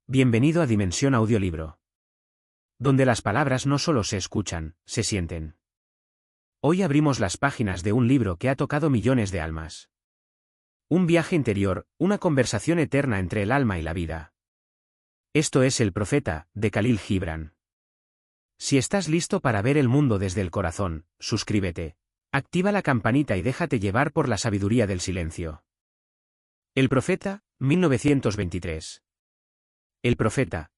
Bienvenido a Dimensión Audiolibro, donde las palabras no solo se escuchan, se sienten. Hoy abrimos las páginas de un libro que ha tocado millones de almas. Un viaje interior, una conversación eterna entre el alma y la vida. Esto es El Profeta, de Khalil Gibran. Si estás listo para ver el mundo desde el corazón, suscríbete, activa la campanita y déjate llevar por la sabiduría del silencio. El Profeta, 1923. El Profeta.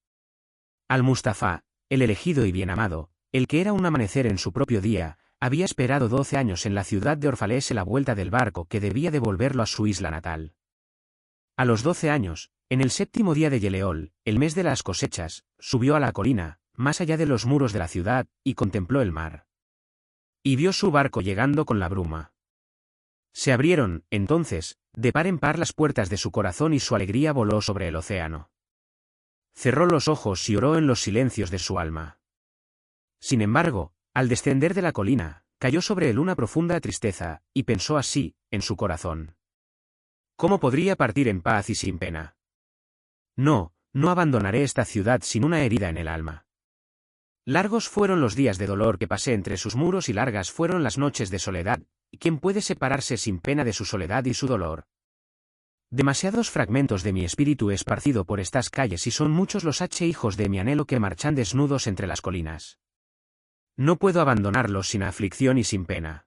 Al-Mustafa, el elegido y bien amado, el que era un amanecer en su propio día, había esperado 12 años en la ciudad de Orfalés a la vuelta del barco que debía devolverlo a su isla natal. A los 12 años, en el 7º día de Yeleol, el mes de las cosechas, subió a la colina, más allá de los muros de la ciudad, y contempló el mar. Y vio su barco llegando con la bruma. Se abrieron, entonces, de par en par las puertas de su corazón y su alegría voló sobre el océano. Cerró los ojos y oró en los silencios de su alma. Sin embargo, al descender de la colina, cayó sobre él una profunda tristeza, y pensó así, en su corazón: ¿cómo podría partir en paz y sin pena? No abandonaré esta ciudad sin una herida en el alma. Largos fueron los días de dolor que pasé entre sus muros y largas fueron las noches de soledad, y ¿quién puede separarse sin pena de su soledad y su dolor? Demasiados fragmentos de mi espíritu esparcido por estas calles y son muchos los hijos de mi anhelo que marchan desnudos entre las colinas. No puedo abandonarlos sin aflicción y sin pena.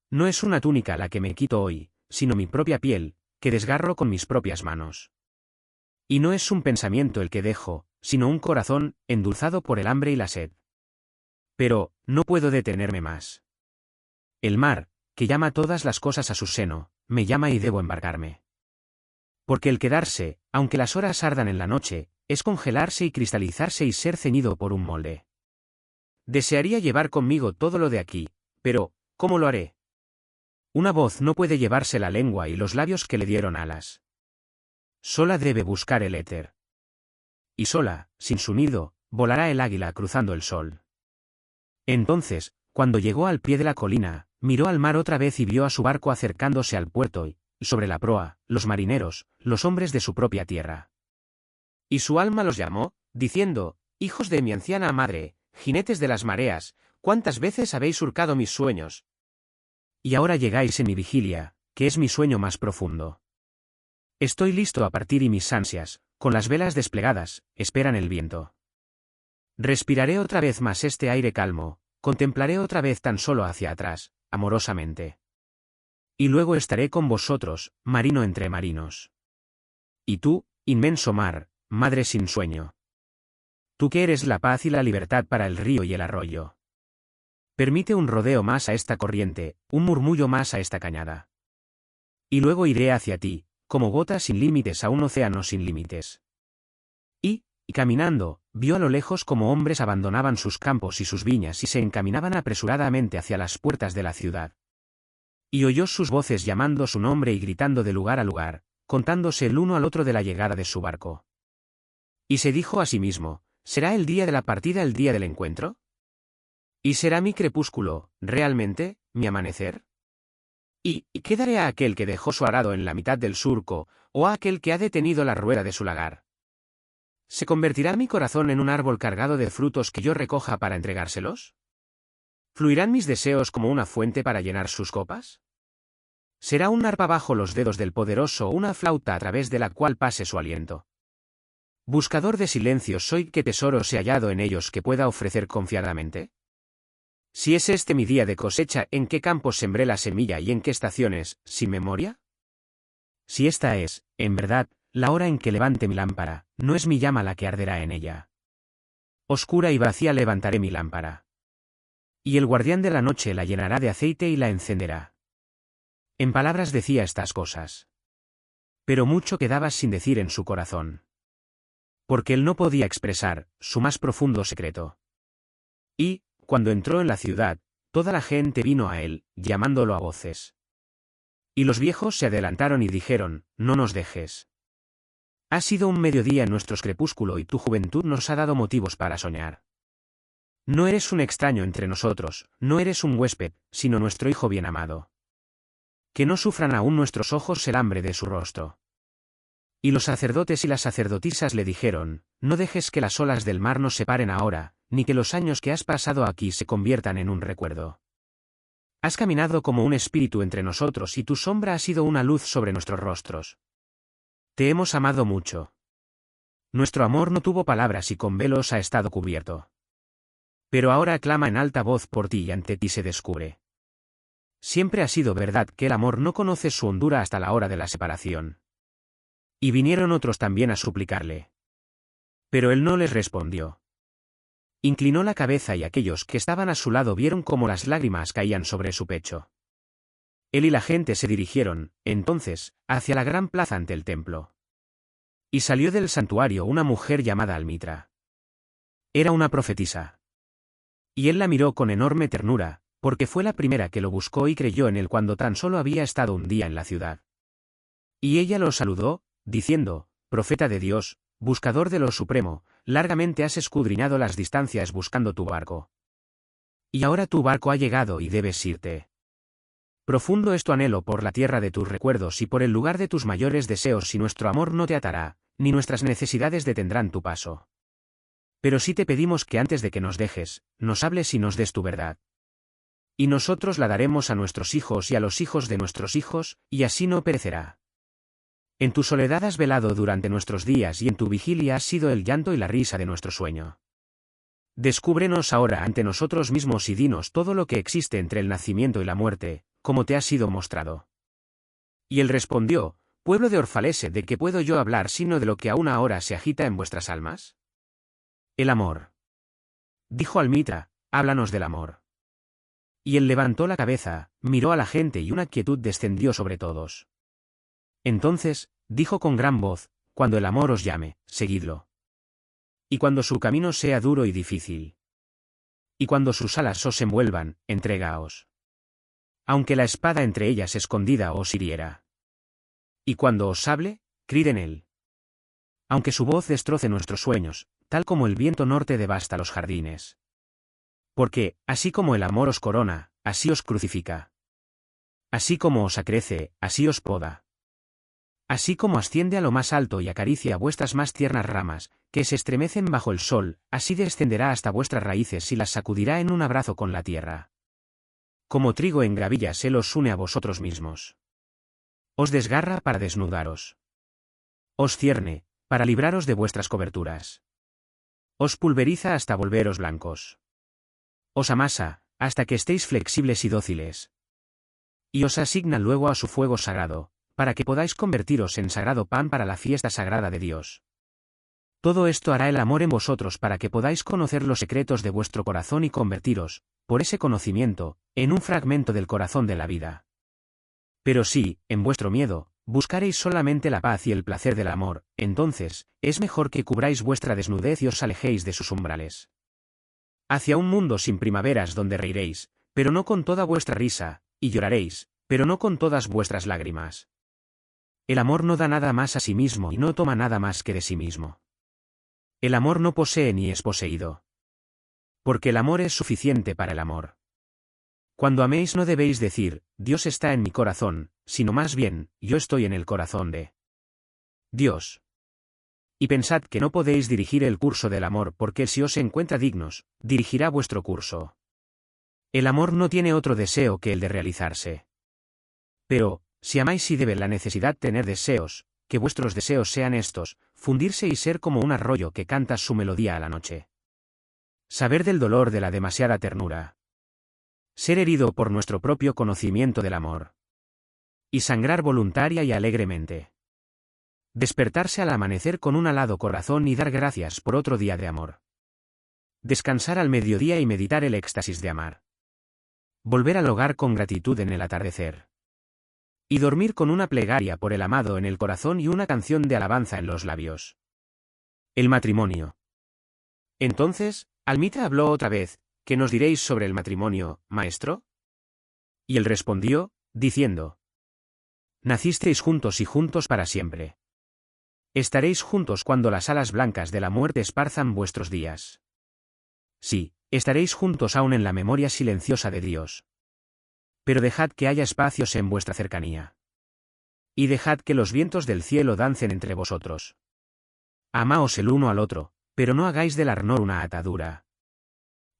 No es una túnica la que me quito hoy, sino mi propia piel, que desgarro con mis propias manos. Y no es un pensamiento el que dejo, sino un corazón, endulzado por el hambre y la sed. Pero, no puedo detenerme más. El mar, que llama todas las cosas a su seno, me llama y debo embarcarme. Porque el quedarse, aunque las horas ardan en la noche, es congelarse y cristalizarse y ser ceñido por un molde. Desearía llevar conmigo todo lo de aquí, pero, ¿cómo lo haré? Una voz no puede llevarse la lengua y los labios que le dieron alas. Sola debe buscar el éter. Y sola, sin su nido, volará el águila cruzando el sol. Entonces, cuando llegó al pie de la colina, miró al mar otra vez y vio a su barco acercándose al puerto y, sobre la proa, los marineros, los hombres de su propia tierra. Y su alma los llamó, diciendo: hijos de mi anciana madre, jinetes de las mareas, ¿cuántas veces habéis surcado mis sueños? Y ahora llegáis en mi vigilia, que es mi sueño más profundo. Estoy listo a partir y mis ansias, con las velas desplegadas, esperan el viento. Respiraré otra vez más este aire calmo, contemplaré otra vez tan solo hacia atrás, amorosamente. Y luego estaré con vosotros, marino entre marinos. Y tú, inmenso mar, madre sin sueño. Tú que eres la paz y la libertad para el río y el arroyo. Permite un rodeo más a esta corriente, un murmullo más a esta cañada. Y luego iré hacia ti, como gotas sin límites a un océano sin límites. Y caminando, vio a lo lejos como hombres abandonaban sus campos y sus viñas y se encaminaban apresuradamente hacia las puertas de la ciudad. Y oyó sus voces llamando su nombre y gritando de lugar a lugar, contándose el uno al otro de la llegada de su barco. Y se dijo a sí mismo: ¿será el día de la partida el día del encuentro? ¿Y será mi crepúsculo, realmente, mi amanecer? ¿Y qué daré a aquel que dejó su arado en la mitad del surco, o a aquel que ha detenido la rueda de su lagar? ¿Se convertirá mi corazón en un árbol cargado de frutos que yo recoja para entregárselos? ¿Fluirán mis deseos como una fuente para llenar sus copas? ¿Será un arpa bajo los dedos del poderoso o una flauta a través de la cual pase su aliento? Buscador de silencios soy, ¿qué tesoros he hallado en ellos que pueda ofrecer confiadamente? Si es este mi día de cosecha, ¿en qué campos sembré la semilla y en qué estaciones, sin memoria? Si esta es, en verdad, la hora en que levante mi lámpara, no es mi llama la que arderá en ella. Oscura y vacía levantaré mi lámpara. Y el guardián de la noche la llenará de aceite y la encenderá. En palabras decía estas cosas. Pero mucho quedaba sin decir en su corazón. Porque él no podía expresar su más profundo secreto. Y, cuando entró en la ciudad, toda la gente vino a él, llamándolo a voces. Y los viejos se adelantaron y dijeron: no nos dejes. Ha sido un mediodía en nuestro crepúsculo y tu juventud nos ha dado motivos para soñar. No eres un extraño entre nosotros, no eres un huésped, sino nuestro hijo bien amado. Que no sufran aún nuestros ojos el hambre de su rostro. Y los sacerdotes y las sacerdotisas le dijeron, no dejes que las olas del mar nos separen ahora, ni que los años que has pasado aquí se conviertan en un recuerdo. Has caminado como un espíritu entre nosotros y tu sombra ha sido una luz sobre nuestros rostros. Te hemos amado mucho. Nuestro amor no tuvo palabras y con velos ha estado cubierto. Pero ahora clama en alta voz por ti y ante ti se descubre. Siempre ha sido verdad que el amor no conoce su hondura hasta la hora de la separación. Y vinieron otros también a suplicarle. Pero él no les respondió. Inclinó la cabeza y aquellos que estaban a su lado vieron cómo las lágrimas caían sobre su pecho. Él y la gente se dirigieron, entonces, hacia la gran plaza ante el templo. Y salió del santuario una mujer llamada Almitra. Era una profetisa. Y él la miró con enorme ternura, porque fue la primera que lo buscó y creyó en él cuando tan solo había estado un día en la ciudad. Y ella lo saludó, diciendo, profeta de Dios, buscador de lo supremo, largamente has escudriñado las distancias buscando tu barco. Y ahora tu barco ha llegado y debes irte. Profundo es tu anhelo por la tierra de tus recuerdos y por el lugar de tus mayores deseos si nuestro amor no te atará, ni nuestras necesidades detendrán tu paso. Pero sí te pedimos que antes de que nos dejes, nos hables y nos des tu verdad. Y nosotros la daremos a nuestros hijos y a los hijos de nuestros hijos, y así no perecerá. En tu soledad has velado durante nuestros días y en tu vigilia has sido el llanto y la risa de nuestro sueño. Descúbrenos ahora ante nosotros mismos y dinos todo lo que existe entre el nacimiento y la muerte, como te ha sido mostrado. Y él respondió, pueblo de Orfalese, ¿de qué puedo yo hablar sino de lo que aún ahora se agita en vuestras almas? El amor. Dijo Almitra, háblanos del amor. Y él levantó la cabeza, miró a la gente y una quietud descendió sobre todos. Entonces, dijo con gran voz, cuando el amor os llame, seguidlo. Y cuando su camino sea duro y difícil. Y cuando sus alas os envuelvan, entregaos. Aunque la espada entre ellas escondida os hiriera. Y cuando os hable, crid en él. Aunque su voz destroce nuestros sueños, tal como el viento norte devasta los jardines. Porque, así como el amor os corona, así os crucifica. Así como os acrece, así os poda. Así como asciende a lo más alto y acaricia vuestras más tiernas ramas, que se estremecen bajo el sol, así descenderá hasta vuestras raíces y las sacudirá en un abrazo con la tierra. Como trigo en gravillas él os une a vosotros mismos. Os desgarra para desnudaros. Os cierne, para libraros de vuestras coberturas. Os pulveriza hasta volveros blancos. Os amasa, hasta que estéis flexibles y dóciles. Y os asigna luego a su fuego sagrado, para que podáis convertiros en sagrado pan para la fiesta sagrada de Dios. Todo esto hará el amor en vosotros para que podáis conocer los secretos de vuestro corazón y convertiros, por ese conocimiento, en un fragmento del corazón de la vida. Pero si, en vuestro miedo, buscaréis solamente la paz y el placer del amor, entonces, es mejor que cubráis vuestra desnudez y os alejéis de sus umbrales. Hacia un mundo sin primaveras donde reiréis, pero no con toda vuestra risa, y lloraréis, pero no con todas vuestras lágrimas. El amor no da nada más a sí mismo y no toma nada más que de sí mismo. El amor no posee ni es poseído. Porque el amor es suficiente para el amor. Cuando améis no debéis decir, Dios está en mi corazón, sino más bien, yo estoy en el corazón de Dios. Y pensad que no podéis dirigir el curso del amor porque si os encuentra dignos, dirigirá vuestro curso. El amor no tiene otro deseo que el de realizarse. Pero, si amáis y debe la necesidad tener deseos, que vuestros deseos sean estos, fundirse y ser como un arroyo que canta su melodía a la noche. Saber del dolor de la demasiada ternura. Ser herido por nuestro propio conocimiento del amor. Y sangrar voluntaria y alegremente. Despertarse al amanecer con un alado corazón y dar gracias por otro día de amor. Descansar al mediodía y meditar el éxtasis de amar. Volver al hogar con gratitud en el atardecer. Y dormir con una plegaria por el amado en el corazón y una canción de alabanza en los labios. El matrimonio. Entonces, Almitra habló otra vez, ¿qué nos diréis sobre el matrimonio, maestro? Y él respondió, diciendo, nacisteis juntos y juntos para siempre. Estaréis juntos cuando las alas blancas de la muerte esparzan vuestros días. Sí, estaréis juntos aún en la memoria silenciosa de Dios. Pero dejad que haya espacios en vuestra cercanía. Y dejad que los vientos del cielo dancen entre vosotros. Amaos el uno al otro, pero no hagáis del ardor una atadura.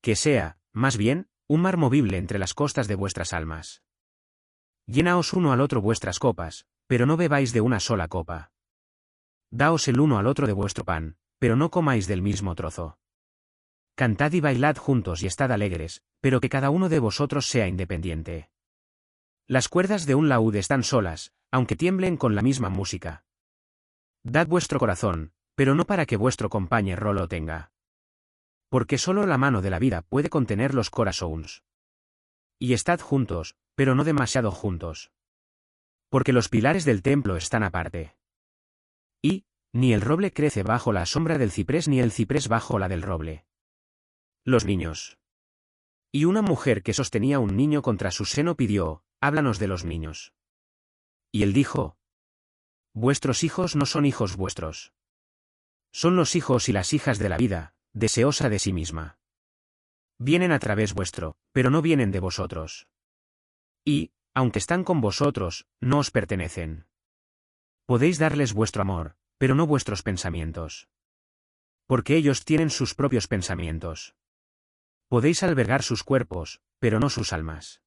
Que sea, más bien, un mar movible entre las costas de vuestras almas. Llenaos uno al otro vuestras copas, pero no bebáis de una sola copa. Daos el uno al otro de vuestro pan, pero no comáis del mismo trozo. Cantad y bailad juntos y estad alegres, pero que cada uno de vosotros sea independiente. Las cuerdas de un laúd están solas, aunque tiemblen con la misma música. Dad vuestro corazón, pero no para que vuestro compañero lo tenga. Porque solo la mano de la vida puede contener los corazones. Y estad juntos, pero no demasiado juntos. Porque los pilares del templo están aparte. Y, ni el roble crece bajo la sombra del ciprés ni el ciprés bajo la del roble. Los niños. Y una mujer que sostenía un niño contra su seno pidió, háblanos de los niños. Y él dijo, vuestros hijos no son hijos vuestros. Son los hijos y las hijas de la vida, deseosa de sí misma. Vienen a través vuestro, pero no vienen de vosotros. Y, aunque están con vosotros, no os pertenecen. Podéis darles vuestro amor, pero no vuestros pensamientos. Porque ellos tienen sus propios pensamientos. Podéis albergar sus cuerpos, pero no sus almas.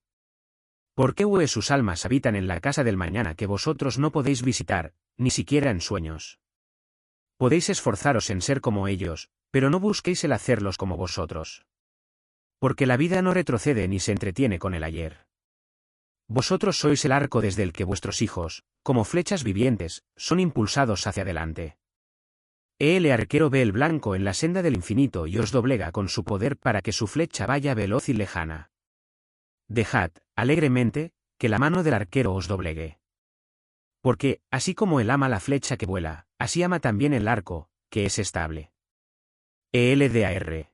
¿Por qué sus almas habitan en la casa del mañana que vosotros no podéis visitar, ni siquiera en sueños? Podéis esforzaros en ser como ellos, pero no busquéis el hacerlos como vosotros. Porque la vida no retrocede ni se entretiene con el ayer. Vosotros sois el arco desde el que vuestros hijos, como flechas vivientes, son impulsados hacia adelante. El arquero ve el blanco en la senda del infinito y os doblega con su poder para que su flecha vaya veloz y lejana. Dejad, alegremente, que la mano del arquero os doblegue. Porque, así como él ama la flecha que vuela, así ama también el arco, que es estable. ELDAR.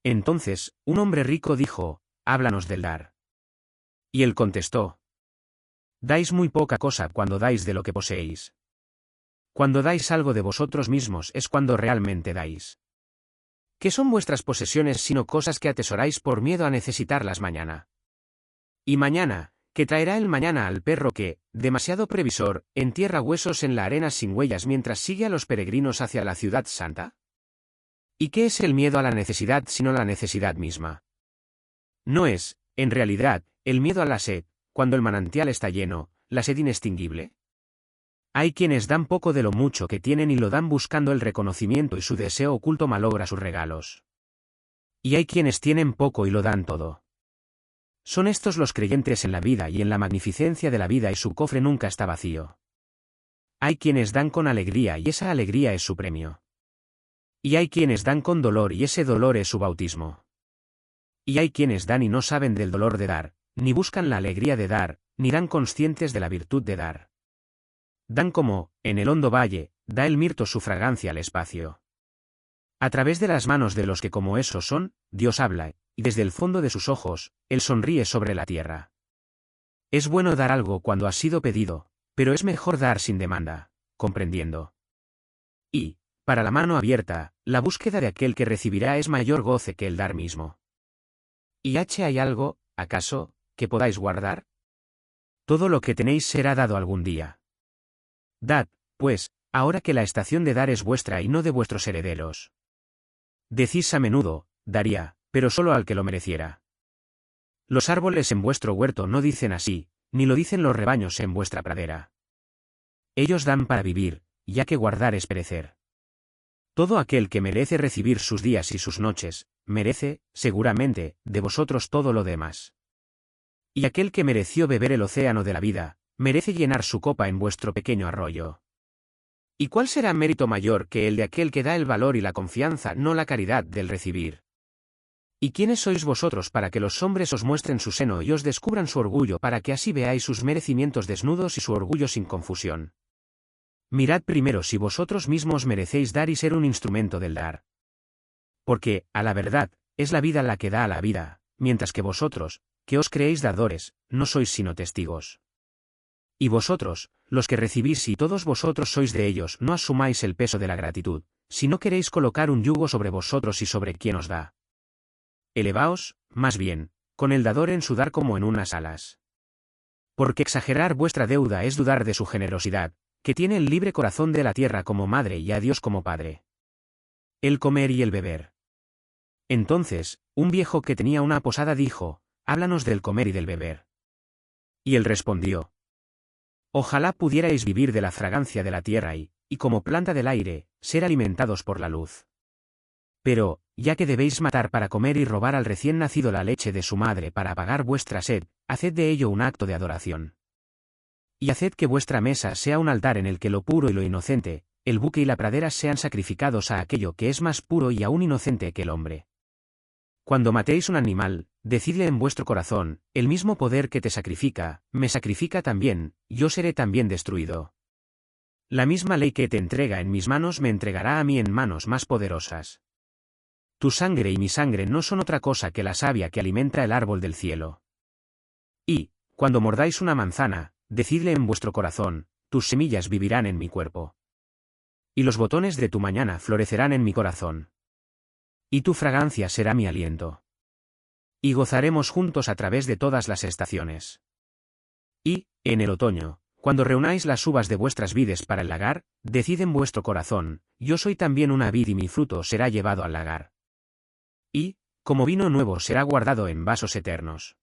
Entonces, un hombre rico dijo, háblanos del dar. Y él contestó, dais muy poca cosa cuando dais de lo que poseéis. Cuando dais algo de vosotros mismos es cuando realmente dais. ¿Qué son vuestras posesiones sino cosas que atesoráis por miedo a necesitarlas mañana? Y mañana, ¿qué traerá el mañana al perro que, demasiado previsor, entierra huesos en la arena sin huellas mientras sigue a los peregrinos hacia la ciudad santa? ¿Y qué es el miedo a la necesidad sino la necesidad misma? ¿No es, en realidad, el miedo a la sed, cuando el manantial está lleno, la sed inextinguible? Hay quienes dan poco de lo mucho que tienen y lo dan buscando el reconocimiento y su deseo oculto malogra sus regalos. Y hay quienes tienen poco y lo dan todo. Son estos los creyentes en la vida y en la magnificencia de la vida y su cofre nunca está vacío. Hay quienes dan con alegría y esa alegría es su premio. Y hay quienes dan con dolor y ese dolor es su bautismo. Y hay quienes dan y no saben del dolor de dar, ni buscan la alegría de dar, ni dan conscientes de la virtud de dar. Dan como, en el hondo valle, da el mirto su fragancia al espacio. A través de las manos de los que como esos son, Dios habla, y desde el fondo de sus ojos, Él sonríe sobre la tierra. Es bueno dar algo cuando ha sido pedido, pero es mejor dar sin demanda, comprendiendo. Y, para la mano abierta, la búsqueda de aquel que recibirá es mayor goce que el dar mismo. ¿Y hay algo, acaso, que podáis guardar? Todo lo que tenéis será dado algún día. Dad, pues, ahora que la estación de dar es vuestra y no de vuestros herederos. Decís a menudo, daría, pero solo al que lo mereciera. Los árboles en vuestro huerto no dicen así, ni lo dicen los rebaños en vuestra pradera. Ellos dan para vivir, ya que guardar es perecer. Todo aquel que merece recibir sus días y sus noches, merece, seguramente, de vosotros todo lo demás. Y aquel que mereció beber el océano de la vida, merece llenar su copa en vuestro pequeño arroyo. ¿Y cuál será mérito mayor que el de aquel que da el valor y la confianza, no la caridad del recibir? ¿Y quiénes sois vosotros para que los hombres os muestren su seno y os descubran su orgullo para que así veáis sus merecimientos desnudos y su orgullo sin confusión? Mirad primero si vosotros mismos merecéis dar y ser un instrumento del dar. Porque, a la verdad, es la vida la que da a la vida, mientras que vosotros, que os creéis dadores, no sois sino testigos. Y vosotros, los que recibís y todos vosotros sois de ellos, no asumáis el peso de la gratitud, si no queréis colocar un yugo sobre vosotros y sobre quien os da. Elevaos, más bien, con el dador en su dar como en unas alas. Porque exagerar vuestra deuda es dudar de su generosidad, que tiene el libre corazón de la tierra como madre y a Dios como padre. El comer y el beber. Entonces, un viejo que tenía una posada dijo, háblanos del comer y del beber. Y él respondió, ojalá pudierais vivir de la fragancia de la tierra y, como planta del aire, ser alimentados por la luz. Pero, ya que debéis matar para comer y robar al recién nacido la leche de su madre para apagar vuestra sed, haced de ello un acto de adoración. Y haced que vuestra mesa sea un altar en el que lo puro y lo inocente, el buque y la pradera sean sacrificados a aquello que es más puro y aún inocente que el hombre. Cuando matéis un animal, decidle en vuestro corazón, el mismo poder que te sacrifica, me sacrifica también, yo seré también destruido. La misma ley que te entrega en mis manos me entregará a mí en manos más poderosas. Tu sangre y mi sangre no son otra cosa que la savia que alimenta el árbol del cielo. Y, cuando mordáis una manzana, decidle en vuestro corazón, tus semillas vivirán en mi cuerpo. Y los botones de tu mañana florecerán en mi corazón. Y tu fragancia será mi aliento. Y gozaremos juntos a través de todas las estaciones. Y, en el otoño, cuando reunáis las uvas de vuestras vides para el lagar, decid en vuestro corazón, yo soy también una vid y mi fruto será llevado al lagar. Y, como vino nuevo será guardado en vasos eternos.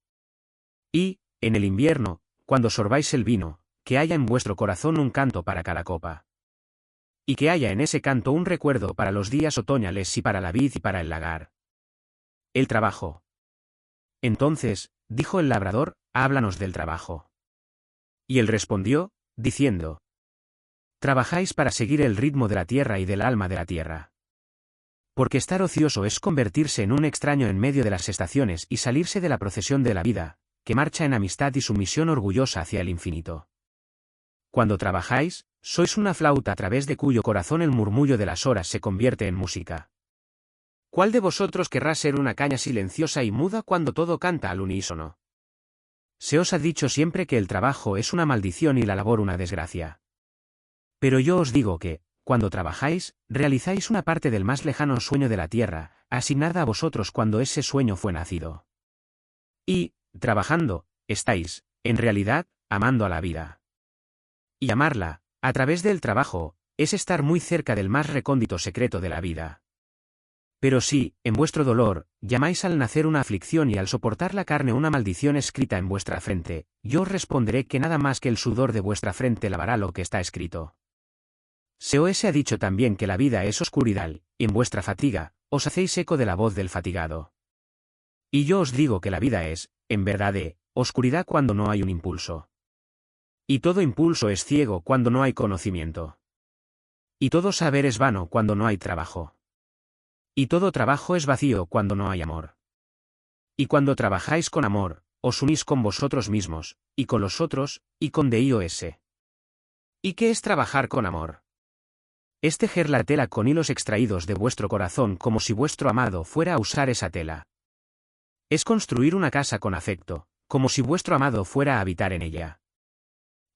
Y, en el invierno, cuando sorbáis el vino, que haya en vuestro corazón un canto para cada copa. Y que haya en ese canto un recuerdo para los días otoñales y para la vid y para el lagar. El trabajo. Entonces, dijo el labrador, háblanos del trabajo. Y él respondió, diciendo, trabajáis para seguir el ritmo de la tierra y del alma de la tierra. Porque estar ocioso es convertirse en un extraño en medio de las estaciones y salirse de la procesión de la vida, que marcha en amistad y sumisión orgullosa hacia el infinito. Cuando trabajáis, sois una flauta a través de cuyo corazón el murmullo de las horas se convierte en música. ¿Cuál de vosotros querrá ser una caña silenciosa y muda cuando todo canta al unísono? Se os ha dicho siempre que el trabajo es una maldición y la labor una desgracia. Pero yo os digo que, cuando trabajáis, realizáis una parte del más lejano sueño de la tierra, asignada a vosotros cuando ese sueño fue nacido. Y, trabajando, estáis, en realidad, amando a la vida. Y amarla, a través del trabajo, es estar muy cerca del más recóndito secreto de la vida. Pero si, en vuestro dolor, llamáis al nacer una aflicción y al soportar la carne una maldición escrita en vuestra frente, yo os responderé que nada más que el sudor de vuestra frente lavará lo que está escrito. Se os ha dicho también que la vida es oscuridad, y en vuestra fatiga, os hacéis eco de la voz del fatigado. Y yo os digo que la vida es, en verdad, oscuridad cuando no hay un impulso. Y todo impulso es ciego cuando no hay conocimiento. Y todo saber es vano cuando no hay trabajo. Y todo trabajo es vacío cuando no hay amor. Y cuando trabajáis con amor, os unís con vosotros mismos, y con los otros, y con Dios. ¿Y qué es trabajar con amor? Es tejer la tela con hilos extraídos de vuestro corazón como si vuestro amado fuera a usar esa tela. Es construir una casa con afecto, como si vuestro amado fuera a habitar en ella.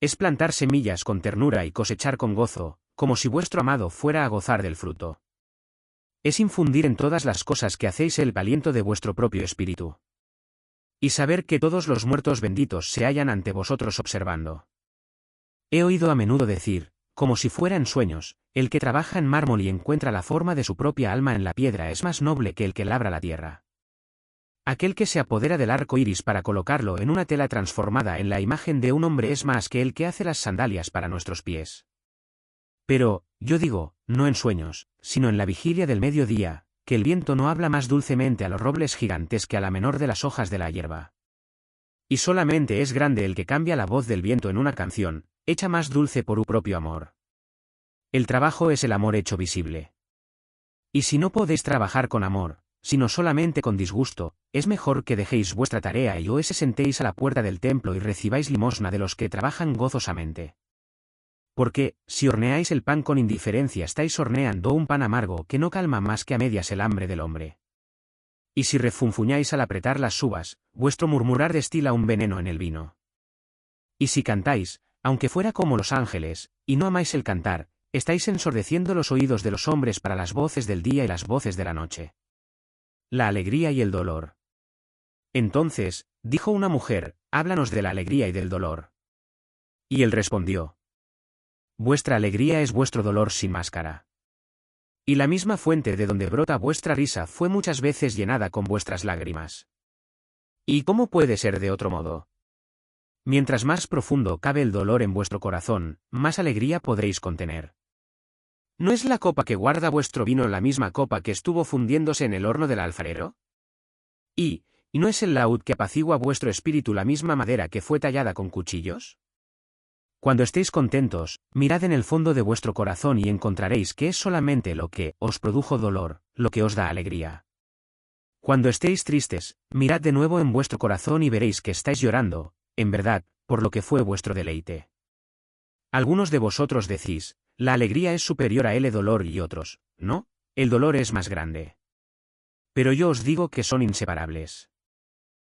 Es plantar semillas con ternura y cosechar con gozo, como si vuestro amado fuera a gozar del fruto. Es infundir en todas las cosas que hacéis el aliento de vuestro propio espíritu. Y saber que todos los muertos benditos se hallan ante vosotros observando. He oído a menudo decir, como si fuera en sueños, el que trabaja en mármol y encuentra la forma de su propia alma en la piedra es más noble que el que labra la tierra. Aquel que se apodera del arco iris para colocarlo en una tela transformada en la imagen de un hombre es más que el que hace las sandalias para nuestros pies. Pero, yo digo, no en sueños, sino en la vigilia del mediodía, que el viento no habla más dulcemente a los robles gigantes que a la menor de las hojas de la hierba. Y solamente es grande el que cambia la voz del viento en una canción, hecha más dulce por su propio amor. El trabajo es el amor hecho visible. Y si no podéis trabajar con amor, sino solamente con disgusto, es mejor que dejéis vuestra tarea y os sentéis a la puerta del templo y recibáis limosna de los que trabajan gozosamente. Porque, si horneáis el pan con indiferencia estáis horneando un pan amargo que no calma más que a medias el hambre del hombre. Y si refunfuñáis al apretar las uvas, vuestro murmurar destila un veneno en el vino. Y si cantáis, aunque fuera como los ángeles, y no amáis el cantar, estáis ensordeciendo los oídos de los hombres para las voces del día y las voces de la noche. La alegría y el dolor. Entonces, dijo una mujer, háblanos de la alegría y del dolor. Y él respondió: vuestra alegría es vuestro dolor sin máscara. Y la misma fuente de donde brota vuestra risa fue muchas veces llenada con vuestras lágrimas. ¿Y cómo puede ser de otro modo? Mientras más profundo cabe el dolor en vuestro corazón, más alegría podréis contener. ¿No es la copa que guarda vuestro vino la misma copa que estuvo fundiéndose en el horno del alfarero? ¿Y no es el laúd que apacigua vuestro espíritu la misma madera que fue tallada con cuchillos? Cuando estéis contentos, mirad en el fondo de vuestro corazón y encontraréis que es solamente lo que os produjo dolor, lo que os da alegría. Cuando estéis tristes, mirad de nuevo en vuestro corazón y veréis que estáis llorando, en verdad, por lo que fue vuestro deleite. Algunos de vosotros decís: la alegría es superior a el dolor, y otros: no, el dolor es más grande. Pero yo os digo que son inseparables.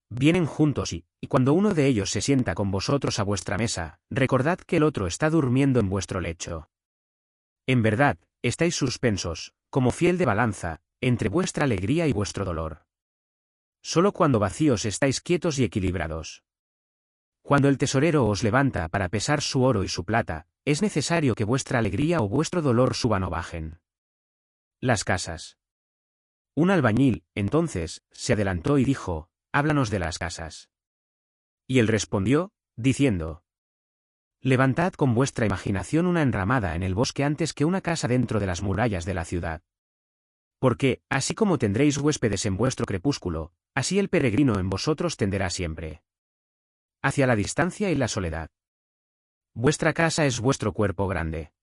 Vienen juntos y cuando uno de ellos se sienta con vosotros a vuestra mesa, recordad que el otro está durmiendo en vuestro lecho. En verdad, estáis suspensos, como fiel de balanza, entre vuestra alegría y vuestro dolor. Solo cuando vacíos estáis quietos y equilibrados. Cuando el tesorero os levanta para pesar su oro y su plata, es necesario que vuestra alegría o vuestro dolor suban o bajen. Las casas. Un albañil, entonces, se adelantó y dijo: háblanos de las casas. Y él respondió, diciendo: levantad con vuestra imaginación una enramada en el bosque antes que una casa dentro de las murallas de la ciudad. Porque, así como tendréis huéspedes en vuestro crepúsculo, así el peregrino en vosotros tenderá siempre. Hacia la distancia y la soledad. Vuestra casa es vuestro cuerpo grande.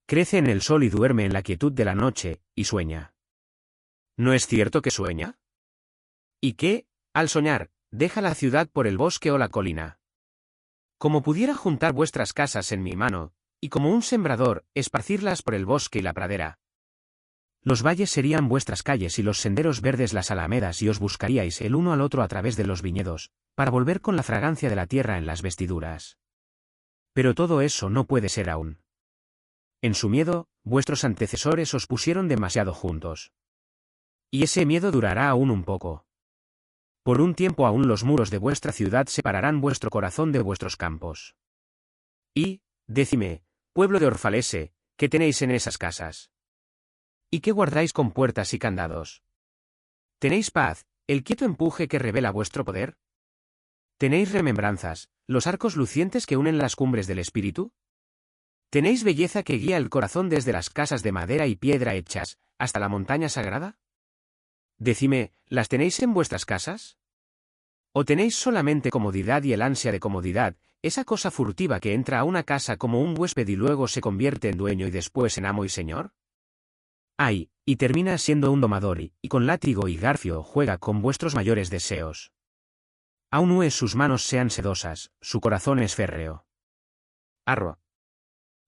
Crece en el sol y duerme en la quietud de la noche, y sueña. ¿No es cierto que sueña? ¿Y qué, al soñar, deja la ciudad por el bosque o la colina? Como pudiera juntar vuestras casas en mi mano, y como un sembrador, esparcirlas por el bosque y la pradera. Los valles serían vuestras calles y los senderos verdes las alamedas, y os buscaríais el uno al otro a través de los viñedos, para volver con la fragancia de la tierra en las vestiduras. Pero todo eso no puede ser aún. En su miedo, vuestros antecesores os pusieron demasiado juntos. Y ese miedo durará aún un poco. Por un tiempo aún los muros de vuestra ciudad separarán vuestro corazón de vuestros campos. Y, decime, pueblo de Orfalese, ¿qué tenéis en esas casas? ¿Y qué guardáis con puertas y candados? ¿Tenéis paz, el quieto empuje que revela vuestro poder? ¿Tenéis remembranzas, los arcos lucientes que unen las cumbres del espíritu? ¿Tenéis belleza que guía el corazón desde las casas de madera y piedra hechas, hasta la montaña sagrada? Decime, ¿las tenéis en vuestras casas? ¿O tenéis solamente comodidad y el ansia de comodidad, esa cosa furtiva que entra a una casa como un huésped y luego se convierte en dueño y después en amo y señor? Ay, y termina siendo un domador y con látigo y garfio juega con vuestros mayores deseos. Aún no es sus manos sean sedosas, su corazón es férreo. Arro.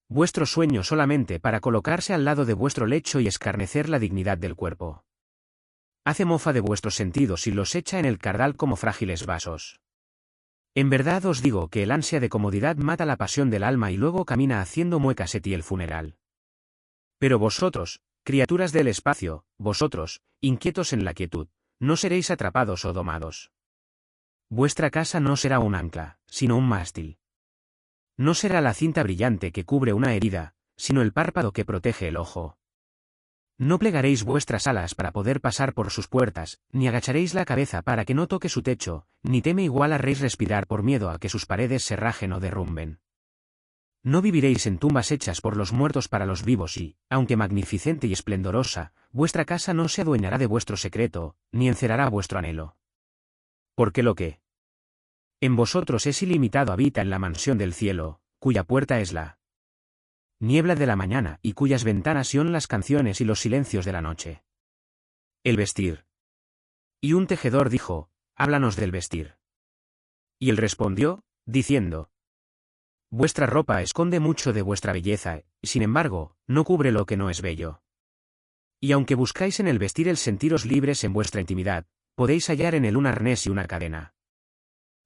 Vuestro sueño solamente para colocarse al lado de vuestro lecho y escarnecer la dignidad del cuerpo. Hace mofa de vuestros sentidos y los echa en el cardal como frágiles vasos. En verdad os digo que el ansia de comodidad mata la pasión del alma y luego camina haciendo muecas el funeral. Pero vosotros, criaturas del espacio, vosotros, inquietos en la quietud, no seréis atrapados o domados. Vuestra casa no será un ancla, sino un mástil. No será la cinta brillante que cubre una herida, sino el párpado que protege el ojo. No plegaréis vuestras alas para poder pasar por sus puertas, ni agacharéis la cabeza para que no toque su techo, ni teme igual haréis respirar por miedo a que sus paredes se rajen o derrumben. No viviréis en tumbas hechas por los muertos para los vivos y, aunque magnificente y esplendorosa, vuestra casa no se adueñará de vuestro secreto, ni encerrará vuestro anhelo. Porque lo que en vosotros es ilimitado habita en la mansión del cielo, cuya puerta es la niebla de la mañana y cuyas ventanas son las canciones y los silencios de la noche. El vestir. Y un tejedor dijo: háblanos del vestir. Y él respondió, diciendo: vuestra ropa esconde mucho de vuestra belleza, y sin embargo, no cubre lo que no es bello. Y aunque buscáis en el vestir el sentiros libres en vuestra intimidad, podéis hallar en él un arnés y una cadena.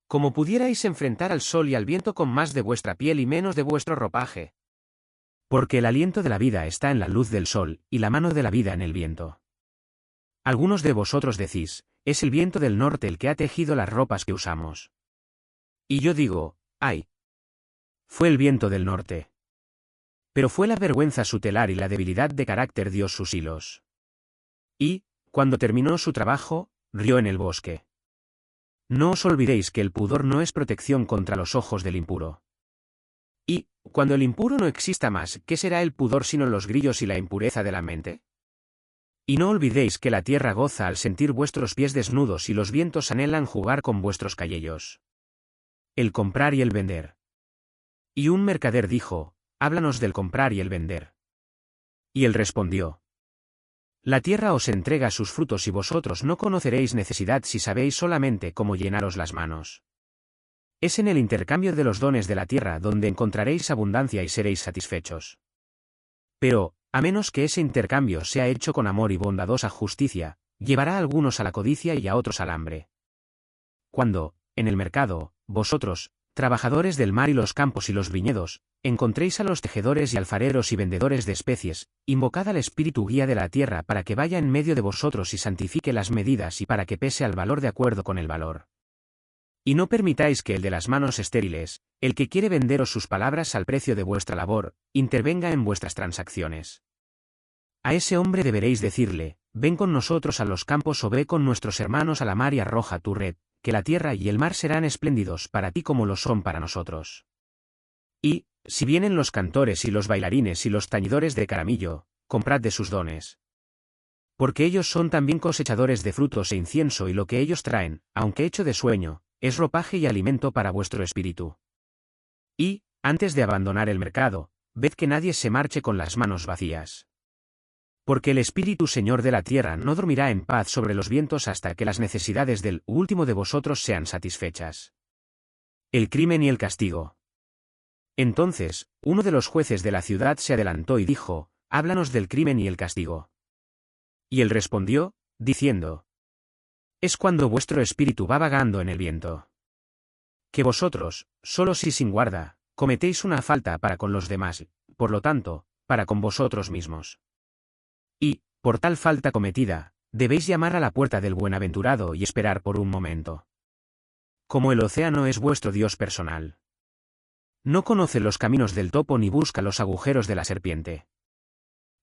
Como pudierais enfrentar al sol y al viento con más de vuestra piel y menos de vuestro ropaje. Porque el aliento de la vida está en la luz del sol, y la mano de la vida en el viento. Algunos de vosotros decís: es el viento del norte el que ha tejido las ropas que usamos. Y yo digo, ¡ay! Fue el viento del norte. Pero fue la vergüenza su telar y la debilidad de carácter dio sus hilos. Y, cuando terminó su trabajo, rió en el bosque. No os olvidéis que el pudor no es protección contra los ojos del impuro. Y, cuando el impuro no exista más, ¿qué será el pudor sino los grillos y la impureza de la mente? Y no olvidéis que la tierra goza al sentir vuestros pies desnudos y los vientos anhelan jugar con vuestros cayellos. El comprar y el vender. Y un mercader dijo, háblanos del comprar y el vender. Y él respondió, la tierra os entrega sus frutos y vosotros no conoceréis necesidad si sabéis solamente cómo llenaros las manos. Es en el intercambio de los dones de la tierra donde encontraréis abundancia y seréis satisfechos. Pero, a menos que ese intercambio sea hecho con amor y bondadosa justicia, llevará a algunos a la codicia y a otros al hambre. Cuando, en el mercado, vosotros, trabajadores del mar y los campos y los viñedos, encontréis a los tejedores y alfareros y vendedores de especies, invocad al Espíritu guía de la tierra para que vaya en medio de vosotros y santifique las medidas y para que pese al valor de acuerdo con el valor. Y no permitáis que el de las manos estériles, el que quiere venderos sus palabras al precio de vuestra labor, intervenga en vuestras transacciones. A ese hombre deberéis decirle, ven con nosotros a los campos o ve con nuestros hermanos a la mar y arroja tu red, que la tierra y el mar serán espléndidos para ti como lo son para nosotros. Y, si vienen los cantores y los bailarines y los tañidores de caramillo, comprad de sus dones. Porque ellos son también cosechadores de frutos e incienso y lo que ellos traen, aunque hecho de sueño, es ropaje y alimento para vuestro espíritu. Y, antes de abandonar el mercado, ved que nadie se marche con las manos vacías. Porque el Espíritu Señor de la tierra no dormirá en paz sobre los vientos hasta que las necesidades del último de vosotros sean satisfechas. El crimen y el castigo. Entonces, uno de los jueces de la ciudad se adelantó y dijo, háblanos del crimen y el castigo. Y él respondió, diciendo, es cuando vuestro espíritu va vagando en el viento. Que vosotros, solos y sin guarda, cometéis una falta para con los demás, por lo tanto, para con vosotros mismos. Y, por tal falta cometida, debéis llamar a la puerta del buenaventurado y esperar por un momento. Como el océano es vuestro Dios personal. No conoce los caminos del topo ni busca los agujeros de la serpiente.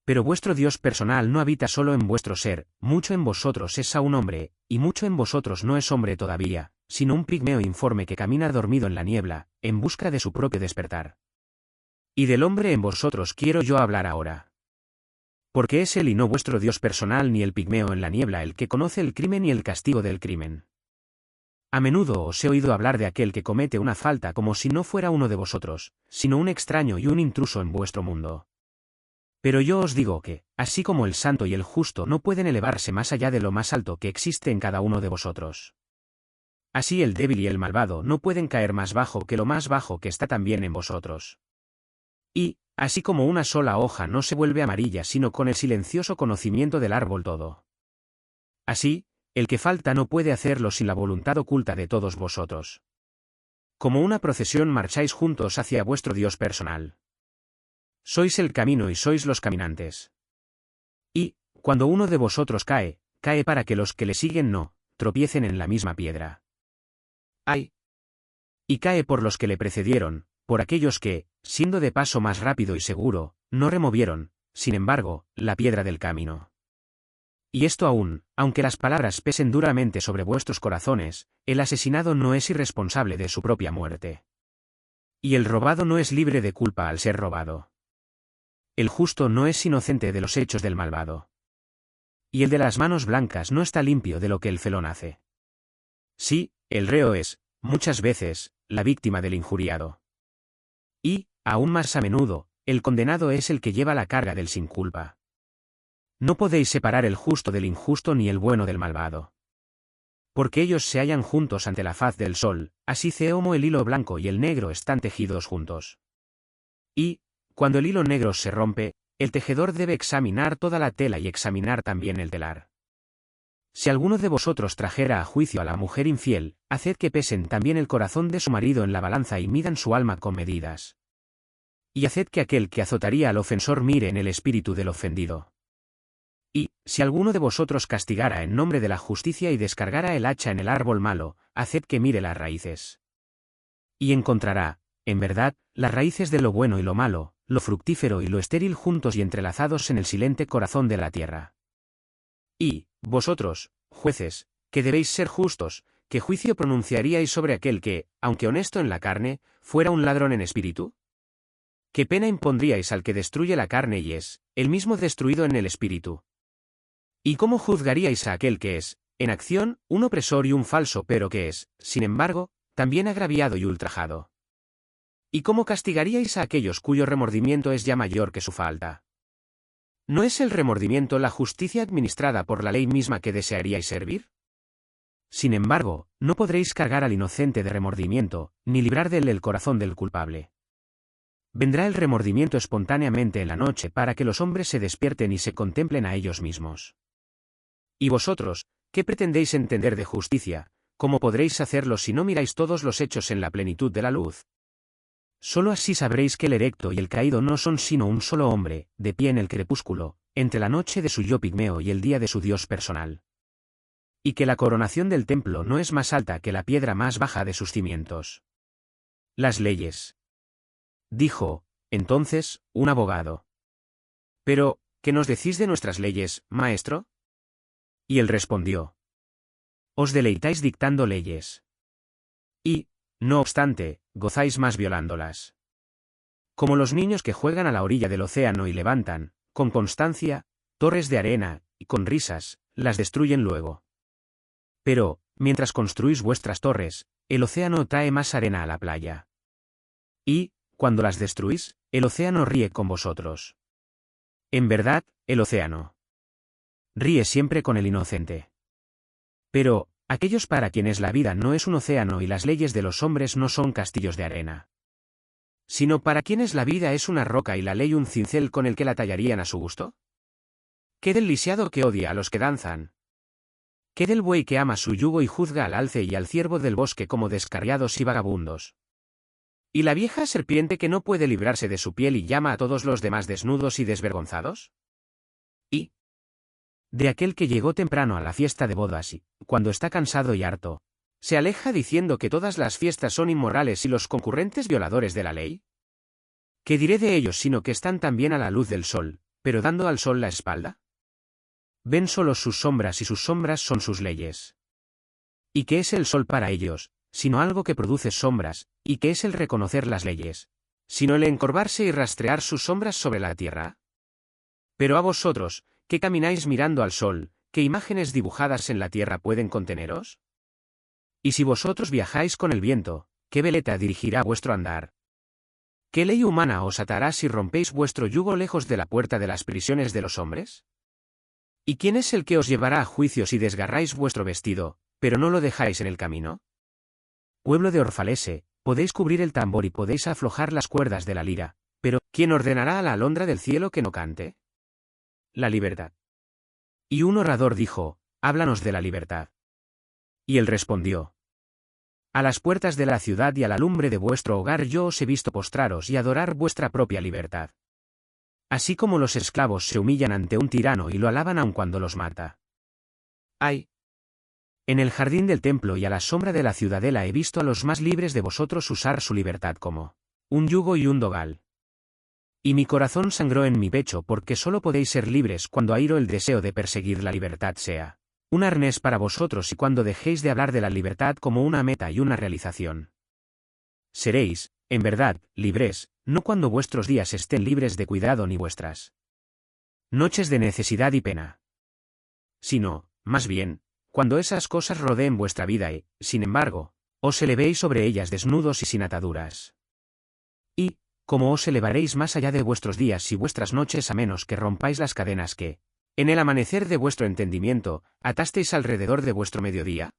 Pero vuestro Dios personal no habita solo en vuestro ser, mucho en vosotros es aún hombre, y mucho en vosotros no es hombre todavía, sino un pigmeo informe que camina dormido en la niebla, en busca de su propio despertar. Y del hombre en vosotros quiero yo hablar ahora. Porque es él y no vuestro Dios personal ni el pigmeo en la niebla el que conoce el crimen y el castigo del crimen. A menudo os he oído hablar de aquel que comete una falta como si no fuera uno de vosotros, sino un extraño y un intruso en vuestro mundo. Pero yo os digo que, así como el santo y el justo no pueden elevarse más allá de lo más alto que existe en cada uno de vosotros, así el débil y el malvado no pueden caer más bajo que lo más bajo que está también en vosotros. Y, así como una sola hoja no se vuelve amarilla sino con el silencioso conocimiento del árbol todo. Así, el que falta no puede hacerlo sin la voluntad oculta de todos vosotros. Como una procesión marcháis juntos hacia vuestro Dios personal. Sois el camino y sois los caminantes. Y, cuando uno de vosotros cae, cae para que los que le siguen no tropiecen en la misma piedra. ¡Ay! Y cae por los que le precedieron, por aquellos que, siendo de paso más rápido y seguro, no removieron, sin embargo, la piedra del camino. Y esto aún, aunque las palabras pesen duramente sobre vuestros corazones, el asesinado no es irresponsable de su propia muerte. Y el robado no es libre de culpa al ser robado. El justo no es inocente de los hechos del malvado. Y el de las manos blancas no está limpio de lo que el felón hace. Sí, el reo es, muchas veces, la víctima del injuriado. Y, aún más a menudo, el condenado es el que lleva la carga del sin culpa. No podéis separar el justo del injusto ni el bueno del malvado. Porque ellos se hallan juntos ante la faz del sol, así como el hilo blanco y el negro están tejidos juntos. Y, cuando el hilo negro se rompe, el tejedor debe examinar toda la tela y examinar también el telar. Si alguno de vosotros trajera a juicio a la mujer infiel, haced que pesen también el corazón de su marido en la balanza y midan su alma con medidas. Y haced que aquel que azotaría al ofensor mire en el espíritu del ofendido. Y, si alguno de vosotros castigara en nombre de la justicia y descargara el hacha en el árbol malo, haced que mire las raíces. Y encontrará, en verdad, las raíces de lo bueno y lo malo, lo fructífero y lo estéril juntos y entrelazados en el silente corazón de la tierra. Y, vosotros, jueces, que debéis ser justos, ¿qué juicio pronunciaríais sobre aquel que, aunque honesto en la carne, fuera un ladrón en espíritu? ¿Qué pena impondríais al que destruye la carne y es, él mismo destruido en el espíritu? ¿Y cómo juzgaríais a aquel que es, en acción, un opresor y un falso, pero que es, sin embargo, también agraviado y ultrajado? ¿Y cómo castigaríais a aquellos cuyo remordimiento es ya mayor que su falta? ¿No es el remordimiento la justicia administrada por la ley misma que desearíais servir? Sin embargo, no podréis cargar al inocente de remordimiento, ni librar de él el corazón del culpable. Vendrá el remordimiento espontáneamente en la noche para que los hombres se despierten y se contemplen a ellos mismos. ¿Y vosotros, qué pretendéis entender de justicia? ¿Cómo podréis hacerlo si no miráis todos los hechos en la plenitud de la luz? Solo así sabréis que el erecto y el caído no son sino un solo hombre, de pie en el crepúsculo, entre la noche de su yo pigmeo y el día de su Dios personal. Y que la coronación del templo no es más alta que la piedra más baja de sus cimientos. Las leyes. Dijo, entonces, un abogado. Pero, ¿qué nos decís de nuestras leyes, maestro? Y él respondió. Os deleitáis dictando leyes. Y, no obstante, gozáis más violándolas. Como los niños que juegan a la orilla del océano y levantan, con constancia, torres de arena, y con risas, las destruyen luego. Pero, mientras construís vuestras torres, el océano trae más arena a la playa. Y, cuando las destruís, el océano ríe con vosotros. En verdad, el océano ríe siempre con el inocente. Pero, aquellos para quienes la vida no es un océano y las leyes de los hombres no son castillos de arena, sino para quienes la vida es una roca y la ley un cincel con el que la tallarían a su gusto. ¿Qué del lisiado que odia a los que danzan? ¿Qué del buey que ama su yugo y juzga al alce y al ciervo del bosque como descarriados y vagabundos? ¿Y la vieja serpiente que no puede librarse de su piel y llama a todos los demás desnudos y desvergonzados? ¿Y de aquel que llegó temprano a la fiesta de bodas y, cuando está cansado y harto, se aleja diciendo que todas las fiestas son inmorales y los concurrentes violadores de la ley? ¿Qué diré de ellos sino que están también a la luz del sol, pero dando al sol la espalda? Ven solo sus sombras y sus sombras son sus leyes. ¿Y qué es el sol para ellos, sino algo que produce sombras, y qué es el reconocer las leyes, sino el encorvarse y rastrear sus sombras sobre la tierra? Pero a vosotros, que camináis mirando al sol, ¿qué imágenes dibujadas en la tierra pueden conteneros? Y si vosotros viajáis con el viento, ¿qué veleta dirigirá vuestro andar? ¿Qué ley humana os atará si rompéis vuestro yugo lejos de la puerta de las prisiones de los hombres? ¿Y quién es el que os llevará a juicio si desgarráis vuestro vestido, pero no lo dejáis en el camino? Pueblo de Orfalese, podéis cubrir el tambor y podéis aflojar las cuerdas de la lira, pero ¿quién ordenará a la alondra del cielo que no cante? La libertad. Y un orador dijo, háblanos de la libertad. Y él respondió, a las puertas de la ciudad y a la lumbre de vuestro hogar yo os he visto postraros y adorar vuestra propia libertad. Así como los esclavos se humillan ante un tirano y lo alaban aun cuando los mata. ¡Ay! En el jardín del templo y a la sombra de la ciudadela he visto a los más libres de vosotros usar su libertad como un yugo y un dogal. Y mi corazón sangró en mi pecho porque solo podéis ser libres cuando airo el deseo de perseguir la libertad sea un arnés para vosotros y cuando dejéis de hablar de la libertad como una meta y una realización. Seréis, en verdad, libres, no cuando vuestros días estén libres de cuidado ni vuestras noches de necesidad y pena, sino, más bien, cuando esas cosas rodeen vuestra vida y, sin embargo, os elevéis sobre ellas desnudos y sin ataduras. Y, ¿cómo os elevaréis más allá de vuestros días y vuestras noches a menos que rompáis las cadenas que, en el amanecer de vuestro entendimiento, atasteis alrededor de vuestro mediodía?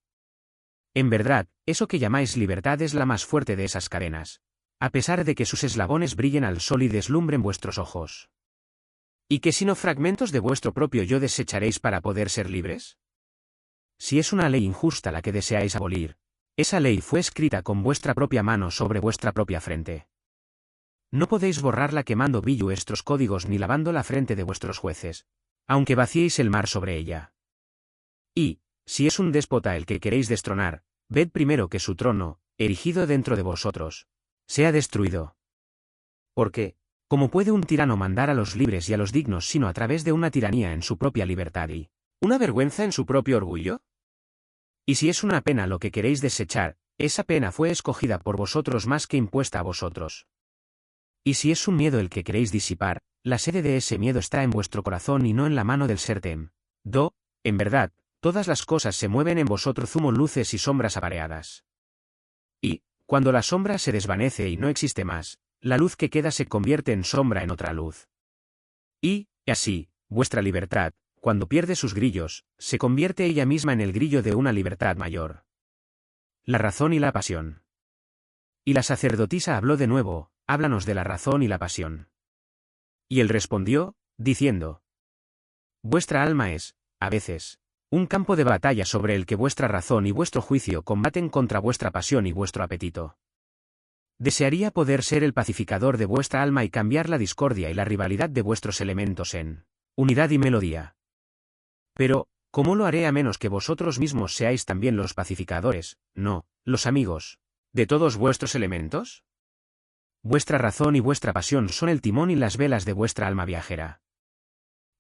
En verdad, eso que llamáis libertad es la más fuerte de esas cadenas, a pesar de que sus eslabones brillen al sol y deslumbren vuestros ojos. ¿Y que sino fragmentos de vuestro propio yo desecharéis para poder ser libres? Si es una ley injusta la que deseáis abolir, esa ley fue escrita con vuestra propia mano sobre vuestra propia frente. No podéis borrarla quemando vuestros códigos ni lavando la frente de vuestros jueces, aunque vaciéis el mar sobre ella. Y, si es un déspota el que queréis destronar, ved primero que su trono, erigido dentro de vosotros, sea destruido. Porque, ¿cómo puede un tirano mandar a los libres y a los dignos sino a través de una tiranía en su propia libertad y una vergüenza en su propio orgullo? Y si es una pena lo que queréis desechar, esa pena fue escogida por vosotros más que impuesta a vosotros. Y si es un miedo el que queréis disipar, la sede de ese miedo está en vuestro corazón y no en la mano del Sertem. En verdad, todas las cosas se mueven en vosotros como luces y sombras apareadas. Y, cuando la sombra se desvanece y no existe más, la luz que queda se convierte en sombra en otra luz. Y, así, vuestra libertad, cuando pierde sus grillos, se convierte ella misma en el grillo de una libertad mayor. La razón y la pasión. Y la sacerdotisa habló de nuevo, háblanos de la razón y la pasión. Y él respondió, diciendo: vuestra alma es, a veces, un campo de batalla sobre el que vuestra razón y vuestro juicio combaten contra vuestra pasión y vuestro apetito. Desearía poder ser el pacificador de vuestra alma y cambiar la discordia y la rivalidad de vuestros elementos en unidad y melodía. Pero, ¿cómo lo haré a menos que vosotros mismos seáis también los pacificadores, no, los amigos, de todos vuestros elementos? Vuestra razón y vuestra pasión son el timón y las velas de vuestra alma viajera.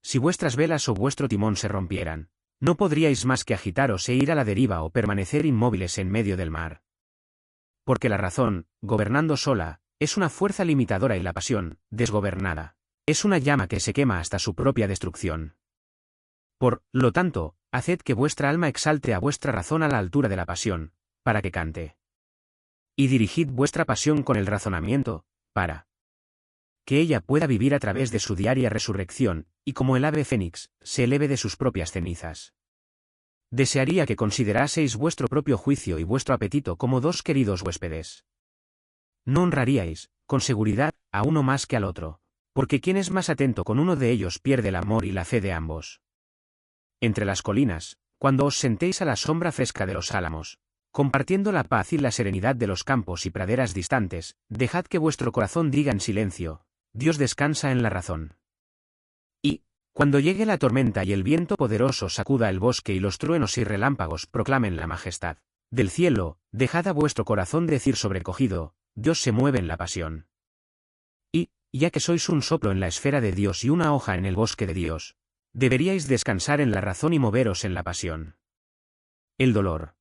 Si vuestras velas o vuestro timón se rompieran, no podríais más que agitaros e ir a la deriva o permanecer inmóviles en medio del mar. Porque la razón, gobernando sola, es una fuerza limitadora y la pasión, desgobernada, es una llama que se quema hasta su propia destrucción. Por lo tanto, haced que vuestra alma exalte a vuestra razón a la altura de la pasión, para que cante. Y dirigid vuestra pasión con el razonamiento, para que ella pueda vivir a través de su diaria resurrección, y como el ave fénix, se eleve de sus propias cenizas. Desearía que consideraseis vuestro propio juicio y vuestro apetito como dos queridos huéspedes. No honraríais, con seguridad, a uno más que al otro, porque quien es más atento con uno de ellos pierde el amor y la fe de ambos. Entre las colinas, cuando os sentéis a la sombra fresca de los álamos, compartiendo la paz y la serenidad de los campos y praderas distantes, dejad que vuestro corazón diga en silencio: Dios descansa en la razón. Y, cuando llegue la tormenta y el viento poderoso sacuda el bosque y los truenos y relámpagos proclamen la majestad del cielo, dejad a vuestro corazón decir sobrecogido: Dios se mueve en la pasión. Y, ya que sois un soplo en la esfera de Dios y una hoja en el bosque de Dios, deberíais descansar en la razón y moveros en la pasión. El dolor.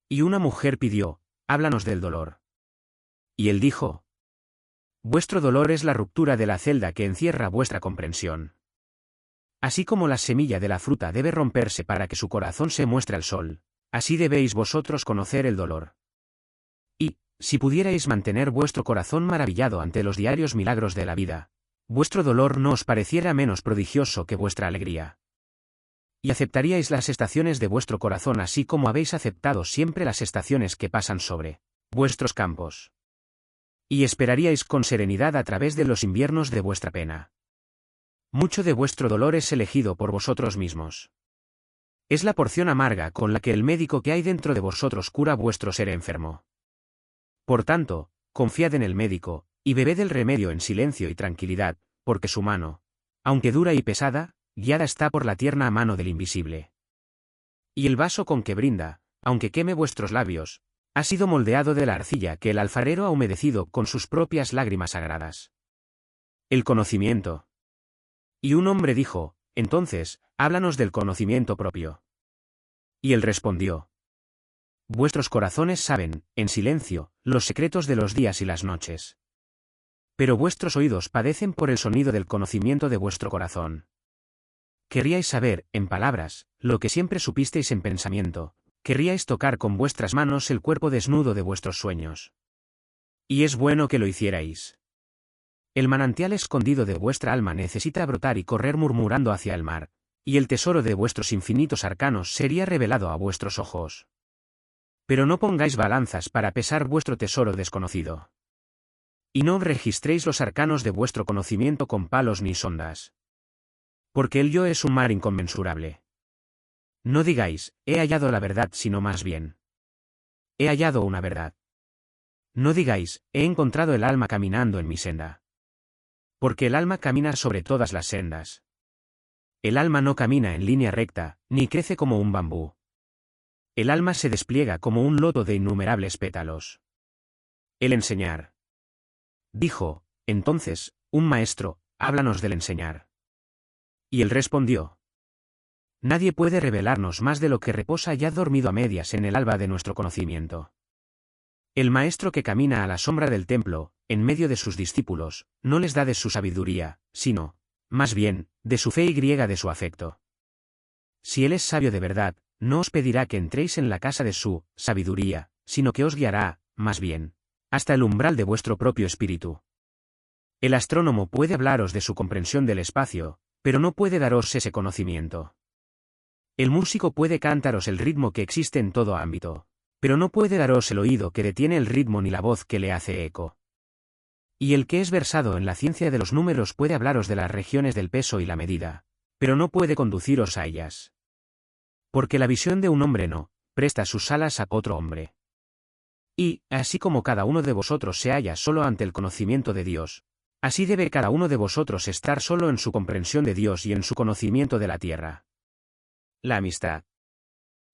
Y una mujer pidió: háblanos del dolor. Y él dijo: vuestro dolor es la ruptura de la celda que encierra vuestra comprensión. Así como la semilla de la fruta debe romperse para que su corazón se muestre al sol, así debéis vosotros conocer el dolor. Y, si pudierais mantener vuestro corazón maravillado ante los diarios milagros de la vida, vuestro dolor no os pareciera menos prodigioso que vuestra alegría. Y aceptaríais las estaciones de vuestro corazón así como habéis aceptado siempre las estaciones que pasan sobre vuestros campos. Y esperaríais con serenidad a través de los inviernos de vuestra pena. Mucho de vuestro dolor es elegido por vosotros mismos. Es la porción amarga con la que el médico que hay dentro de vosotros cura vuestro ser enfermo. Por tanto, confiad en el médico, y bebed el remedio en silencio y tranquilidad, porque su mano, aunque dura y pesada, guiada está por la tierna mano del invisible. Y el vaso con que brinda, aunque queme vuestros labios, ha sido moldeado de la arcilla que el alfarero ha humedecido con sus propias lágrimas sagradas. El conocimiento. Y un hombre dijo: entonces, háblanos del conocimiento propio. Y él respondió: vuestros corazones saben, en silencio, los secretos de los días y las noches. Pero vuestros oídos padecen por el sonido del conocimiento de vuestro corazón. Querríais saber, en palabras, lo que siempre supisteis en pensamiento. Querríais tocar con vuestras manos el cuerpo desnudo de vuestros sueños. Y es bueno que lo hicierais. El manantial escondido de vuestra alma necesita brotar y correr murmurando hacia el mar, y el tesoro de vuestros infinitos arcanos sería revelado a vuestros ojos. Pero no pongáis balanzas para pesar vuestro tesoro desconocido. Y no registréis los arcanos de vuestro conocimiento con palos ni sondas. Porque el yo es un mar inconmensurable. No digáis: he hallado la verdad, sino más bien: he hallado una verdad. No digáis: he encontrado el alma caminando en mi senda. Porque el alma camina sobre todas las sendas. El alma no camina en línea recta, ni crece como un bambú. El alma se despliega como un loto de innumerables pétalos. El enseñar. Dijo, entonces, un maestro, háblanos del enseñar. Y él respondió. Nadie puede revelarnos más de lo que reposa ya dormido a medias en el alba de nuestro conocimiento. El maestro que camina a la sombra del templo, en medio de sus discípulos, no les da de su sabiduría, sino, más bien, de su fe y de su afecto. Si él es sabio de verdad, no os pedirá que entréis en la casa de su sabiduría, sino que os guiará, más bien, hasta el umbral de vuestro propio espíritu. El astrónomo puede hablaros de su comprensión del espacio, pero no puede daros ese conocimiento. El músico puede cantaros el ritmo que existe en todo ámbito, pero no puede daros el oído que detiene el ritmo ni la voz que le hace eco. Y el que es versado en la ciencia de los números puede hablaros de las regiones del peso y la medida, pero no puede conduciros a ellas. Porque la visión de un hombre no presta sus alas a otro hombre. Y, así como cada uno de vosotros se halla solo ante el conocimiento de Dios, así debe cada uno de vosotros estar solo en su comprensión de Dios y en su conocimiento de la tierra. La amistad.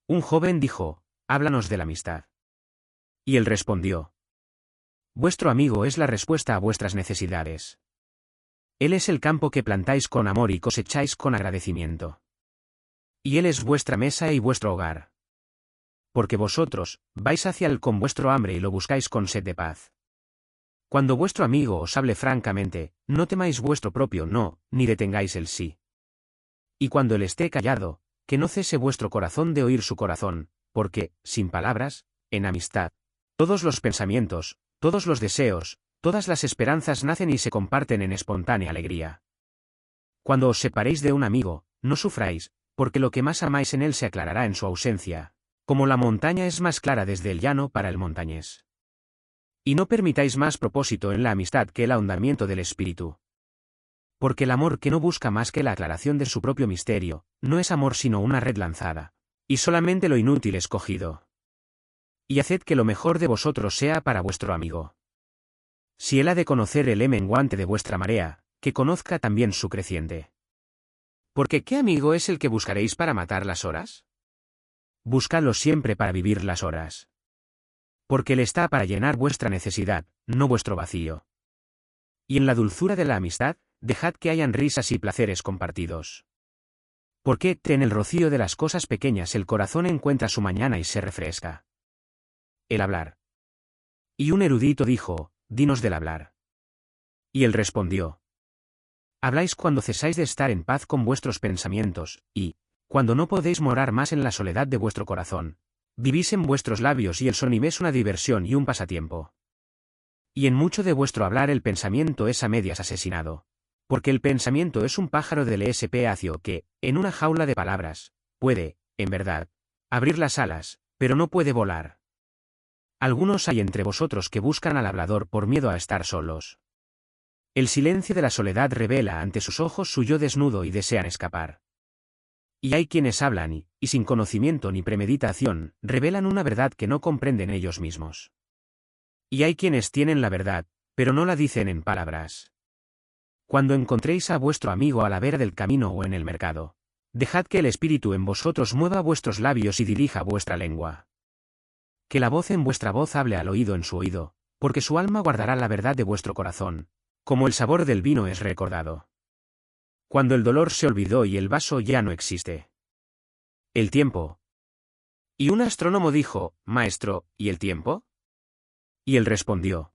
Un joven dijo, háblanos de la amistad. Y él respondió. Vuestro amigo es la respuesta a vuestras necesidades. Él es el campo que plantáis con amor y cosecháis con agradecimiento. Y él es vuestra mesa y vuestro hogar. Porque vosotros, vais hacia él con vuestro hambre y lo buscáis con sed de paz. Cuando vuestro amigo os hable francamente, no temáis vuestro propio no, ni detengáis el sí. Y cuando él esté callado, que no cese vuestro corazón de oír su corazón, porque, sin palabras, en amistad, todos los pensamientos, todos los deseos, todas las esperanzas nacen y se comparten en espontánea alegría. Cuando os separéis de un amigo, no sufráis, porque lo que más amáis en él se aclarará en su ausencia, como la montaña es más clara desde el llano para el montañés. Y no permitáis más propósito en la amistad que el ahondamiento del espíritu. Porque el amor que no busca más que la aclaración de su propio misterio, no es amor sino una red lanzada, y solamente lo inútil escogido. Y haced que lo mejor de vosotros sea para vuestro amigo. Si él ha de conocer el menguante de vuestra marea, que conozca también su creciente. Porque ¿qué amigo es el que buscaréis para matar las horas? Buscadlo siempre para vivir las horas. Porque él está para llenar vuestra necesidad, no vuestro vacío. Y en la dulzura de la amistad, dejad que hayan risas y placeres compartidos. Porque en el rocío de las cosas pequeñas el corazón encuentra su mañana y se refresca. El hablar. Y un erudito dijo, dinos del hablar. Y él respondió. Habláis cuando cesáis de estar en paz con vuestros pensamientos, y, cuando no podéis morar más en la soledad de vuestro corazón, vivís en vuestros labios y el sonido es una diversión y un pasatiempo. Y en mucho de vuestro hablar el pensamiento es a medias asesinado. Porque el pensamiento es un pájaro del espacio que, en una jaula de palabras, puede, en verdad, abrir las alas, pero no puede volar. Algunos hay entre vosotros que buscan al hablador por miedo a estar solos. El silencio de la soledad revela ante sus ojos su yo desnudo y desean escapar. Y hay quienes hablan y sin conocimiento ni premeditación, revelan una verdad que no comprenden ellos mismos. Y hay quienes tienen la verdad, pero no la dicen en palabras. Cuando encontréis a vuestro amigo a la vera del camino o en el mercado, dejad que el espíritu en vosotros mueva vuestros labios y dirija vuestra lengua. Que la voz en vuestra voz hable al oído en su oído, porque su alma guardará la verdad de vuestro corazón, como el sabor del vino es recordado. Cuando el dolor se olvidó y el vaso ya no existe. El tiempo. Y un astrónomo dijo, Maestro, ¿y el tiempo? Y él respondió.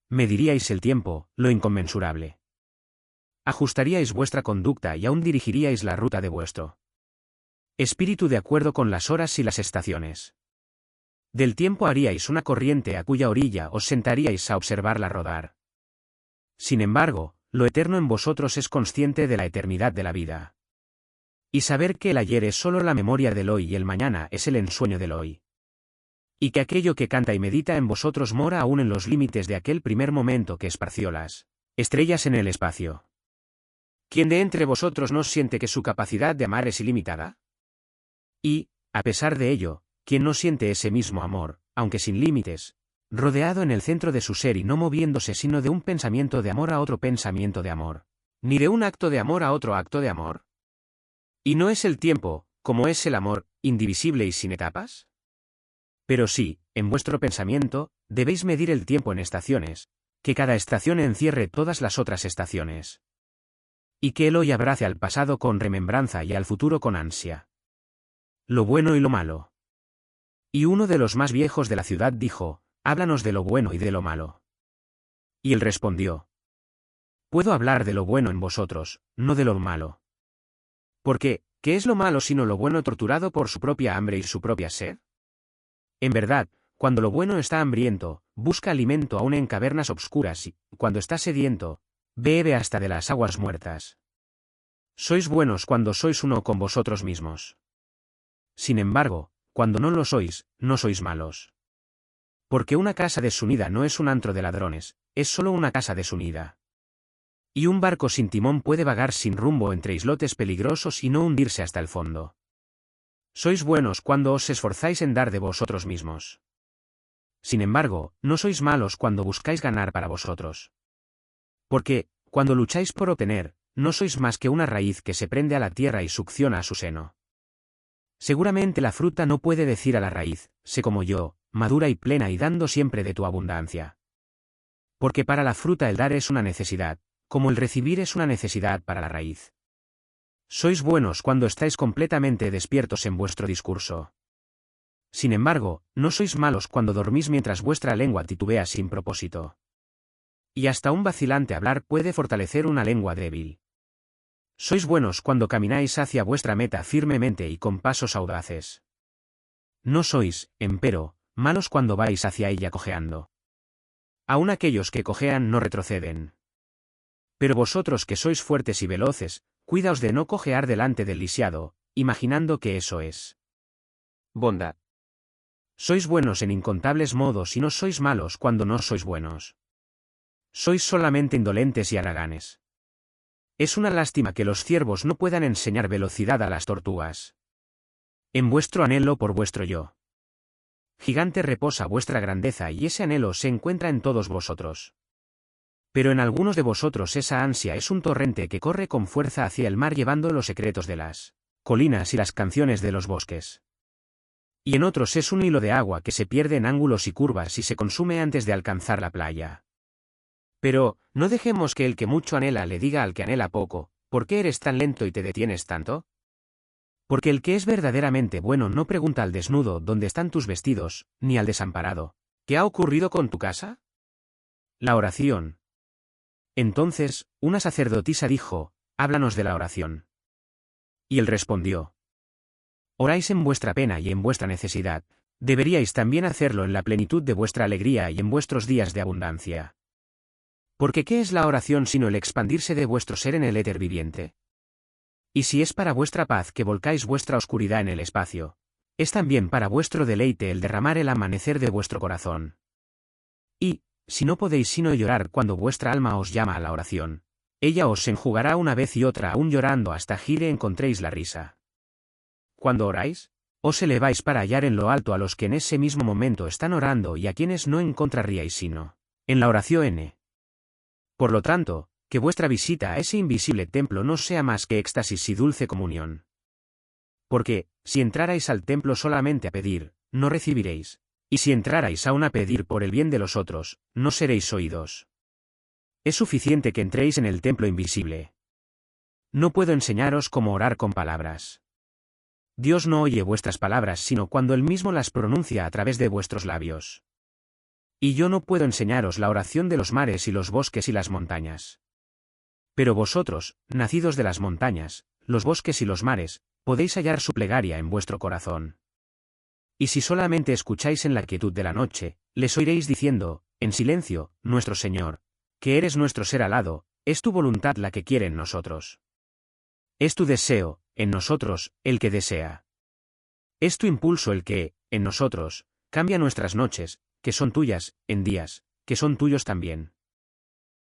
Mediríais el tiempo, lo inconmensurable. Ajustaríais vuestra conducta y aún dirigiríais la ruta de vuestro espíritu de acuerdo con las horas y las estaciones. Del tiempo haríais una corriente a cuya orilla os sentaríais a observarla rodar. Sin embargo, lo eterno en vosotros es consciente de la eternidad de la vida. Y saber que el ayer es solo la memoria del hoy y el mañana es el ensueño del hoy. Y que aquello que canta y medita en vosotros mora aún en los límites de aquel primer momento que esparció las estrellas en el espacio. ¿Quién de entre vosotros no siente que su capacidad de amar es ilimitada? Y, a pesar de ello, ¿quién no siente ese mismo amor, aunque sin límites, rodeado en el centro de su ser y no moviéndose sino de un pensamiento de amor a otro pensamiento de amor, ni de un acto de amor a otro acto de amor? Y no es el tiempo, como es el amor, indivisible y sin etapas? Pero sí, en vuestro pensamiento, debéis medir el tiempo en estaciones, que cada estación encierre todas las otras estaciones. Y que el hoy abrace al pasado con remembranza y al futuro con ansia. Lo bueno y lo malo. Y uno de los más viejos de la ciudad dijo, háblanos de lo bueno y de lo malo. Y él respondió, puedo hablar de lo bueno en vosotros, no de lo malo. Porque, ¿qué es lo malo sino lo bueno torturado por su propia hambre y su propia sed? En verdad, cuando lo bueno está hambriento, busca alimento aún en cavernas obscuras y, cuando está sediento, bebe hasta de las aguas muertas. Sois buenos cuando sois uno con vosotros mismos. Sin embargo, cuando no lo sois, no sois malos. Porque una casa desunida no es un antro de ladrones, es solo una casa desunida. Y un barco sin timón puede vagar sin rumbo entre islotes peligrosos y no hundirse hasta el fondo. Sois buenos cuando os esforzáis en dar de vosotros mismos. Sin embargo, no sois malos cuando buscáis ganar para vosotros. Porque, cuando lucháis por obtener, no sois más que una raíz que se prende a la tierra y succiona a su seno. Seguramente la fruta no puede decir a la raíz, sé como yo, madura y plena y dando siempre de tu abundancia. Porque para la fruta el dar es una necesidad, como el recibir es una necesidad para la raíz. Sois buenos cuando estáis completamente despiertos en vuestro discurso. Sin embargo, no sois malos cuando dormís mientras vuestra lengua titubea sin propósito. Y hasta un vacilante hablar puede fortalecer una lengua débil. Sois buenos cuando camináis hacia vuestra meta firmemente y con pasos audaces. No sois, empero, malos cuando vais hacia ella cojeando. Aun aquellos que cojean no retroceden. Pero vosotros que sois fuertes y veloces, cuidaos de no cojear delante del lisiado, imaginando que eso es bondad. Sois buenos en incontables modos y no sois malos cuando no sois buenos. Sois solamente indolentes y haraganes. Es una lástima que los ciervos no puedan enseñar velocidad a las tortugas. En vuestro anhelo por vuestro yo gigante reposa vuestra grandeza y ese anhelo se encuentra en todos vosotros. Pero en algunos de vosotros esa ansia es un torrente que corre con fuerza hacia el mar llevando los secretos de las colinas y las canciones de los bosques. Y en otros es un hilo de agua que se pierde en ángulos y curvas y se consume antes de alcanzar la playa. Pero, no dejemos que el que mucho anhela le diga al que anhela poco, ¿por qué eres tan lento y te detienes tanto? Porque el que es verdaderamente bueno no pregunta al desnudo dónde están tus vestidos, ni al desamparado, ¿qué ha ocurrido con tu casa? La oración. Entonces, una sacerdotisa dijo, háblanos de la oración. Y él respondió, oráis en vuestra pena y en vuestra necesidad, deberíais también hacerlo en la plenitud de vuestra alegría y en vuestros días de abundancia. Porque ¿qué es la oración sino el expandirse de vuestro ser en el éter viviente? Y si es para vuestra paz que volcáis vuestra oscuridad en el espacio, es también para vuestro deleite el derramar el amanecer de vuestro corazón. Y, si no podéis sino llorar cuando vuestra alma os llama a la oración, ella os enjugará una vez y otra aún llorando hasta gire encontréis la risa. Cuando oráis, os eleváis para hallar en lo alto a los que en ese mismo momento están orando y a quienes no encontraríais sino en la oración. Por lo tanto, que vuestra visita a ese invisible templo no sea más que éxtasis y dulce comunión. Porque, si entrarais al templo solamente a pedir, no recibiréis, y si entrarais aún a pedir por el bien de los otros, no seréis oídos. Es suficiente que entréis en el templo invisible. No puedo enseñaros cómo orar con palabras. Dios no oye vuestras palabras sino cuando Él mismo las pronuncia a través de vuestros labios. Y yo no puedo enseñaros la oración de los mares y los bosques y las montañas. Pero vosotros, nacidos de las montañas, los bosques y los mares, podéis hallar su plegaria en vuestro corazón. Y si solamente escucháis en la quietud de la noche, les oiréis diciendo, en silencio, nuestro Señor, que eres nuestro ser alado, es tu voluntad la que quiere en nosotros. Es tu deseo, en nosotros, el que desea. Es tu impulso el que, en nosotros, cambia nuestras noches, que son tuyas, en días, que son tuyos también.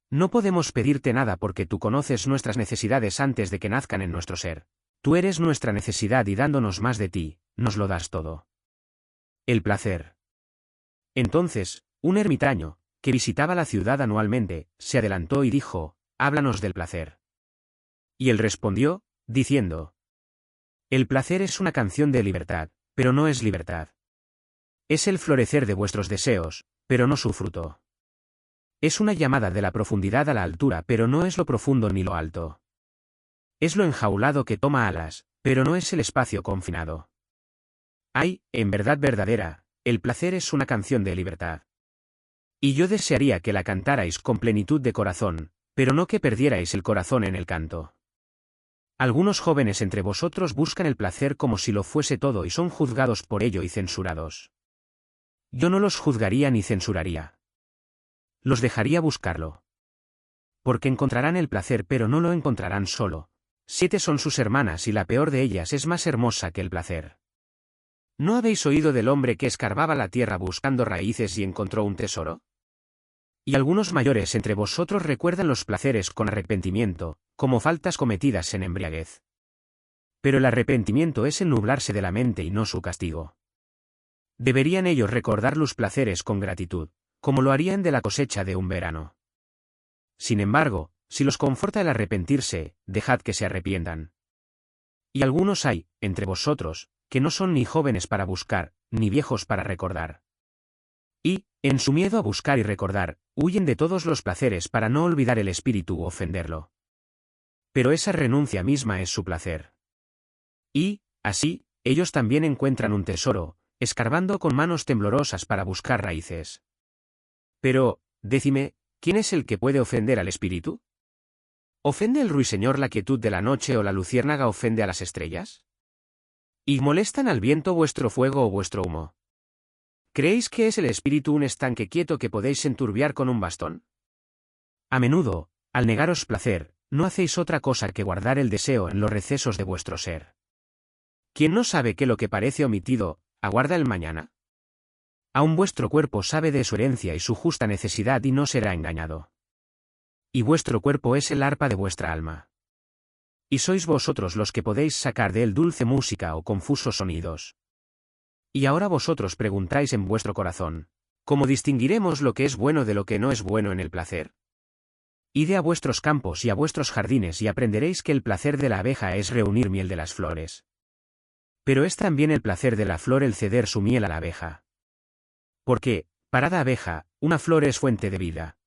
No podemos pedirte nada porque tú conoces nuestras necesidades antes de que nazcan en nuestro ser. Tú eres nuestra necesidad y dándonos más de ti, nos lo das todo. El placer. Entonces, un ermitaño, que visitaba la ciudad anualmente, se adelantó y dijo, háblanos del placer. Y él respondió, diciendo, El placer es una canción de libertad, pero no es libertad. Es el florecer de vuestros deseos, pero no su fruto. Es una llamada de la profundidad a la altura, pero no es lo profundo ni lo alto. Es lo enjaulado que toma alas, pero no es el espacio confinado. Ay, en verdad verdadera, el placer es una canción de libertad. Y yo desearía que la cantarais con plenitud de corazón, pero no que perdierais el corazón en el canto. Algunos jóvenes entre vosotros buscan el placer como si lo fuese todo y son juzgados por ello y censurados. Yo no los juzgaría ni censuraría. Los dejaría buscarlo. Porque encontrarán el placer pero no lo encontrarán solo. 7 son sus hermanas y la peor de ellas es más hermosa que el placer. ¿No habéis oído del hombre que escarbaba la tierra buscando raíces y encontró un tesoro? Y algunos mayores entre vosotros recuerdan los placeres con arrepentimiento, como faltas cometidas en embriaguez. Pero el arrepentimiento es el nublarse de la mente y no su castigo. Deberían ellos recordar los placeres con gratitud, como lo harían de la cosecha de un verano. Sin embargo, si los conforta el arrepentirse, dejad que se arrepientan. Y algunos hay, entre vosotros, que no son ni jóvenes para buscar, ni viejos para recordar. Y, en su miedo a buscar y recordar, huyen de todos los placeres para no olvidar el espíritu u ofenderlo. Pero esa renuncia misma es su placer. Y, así, ellos también encuentran un tesoro, escarbando con manos temblorosas para buscar raíces. Pero, decime, ¿quién es el que puede ofender al espíritu? ¿Ofende el ruiseñor la quietud de la noche o la luciérnaga ofende a las estrellas? ¿Y molestan al viento vuestro fuego o vuestro humo? ¿Creéis que es el espíritu un estanque quieto que podéis enturbiar con un bastón? A menudo, al negaros placer, no hacéis otra cosa que guardar el deseo en los recesos de vuestro ser. ¿Quién no sabe que lo que parece omitido, aguarda el mañana? Aun vuestro cuerpo sabe de su herencia y su justa necesidad y no será engañado. Y vuestro cuerpo es el arpa de vuestra alma. Y sois vosotros los que podéis sacar de él dulce música o confusos sonidos. Y ahora vosotros preguntáis en vuestro corazón, ¿cómo distinguiremos lo que es bueno de lo que no es bueno en el placer? Id a vuestros campos y a vuestros jardines y aprenderéis que el placer de la abeja es reunir miel de las flores. Pero es también el placer de la flor el ceder su miel a la abeja. Porque, para la abeja, una flor es fuente de vida.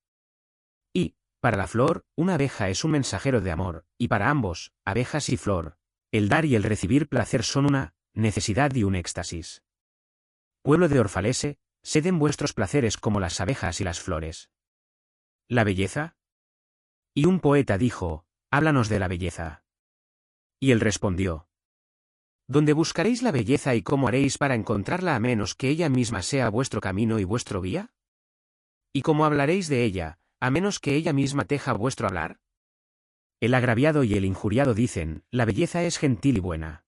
Y, para la flor, una abeja es un mensajero de amor, y para ambos, abejas y flor, el dar y el recibir placer son una necesidad y un éxtasis. Pueblo de Orfalese, sed en vuestros placeres como las abejas y las flores. ¿La belleza? Y un poeta dijo, háblanos de la belleza. Y él respondió, ¿dónde buscaréis la belleza y cómo haréis para encontrarla a menos que ella misma sea vuestro camino y vuestro guía? ¿Y cómo hablaréis de ella, a menos que ella misma teja vuestro hablar? El agraviado y el injuriado dicen, la belleza es gentil y buena.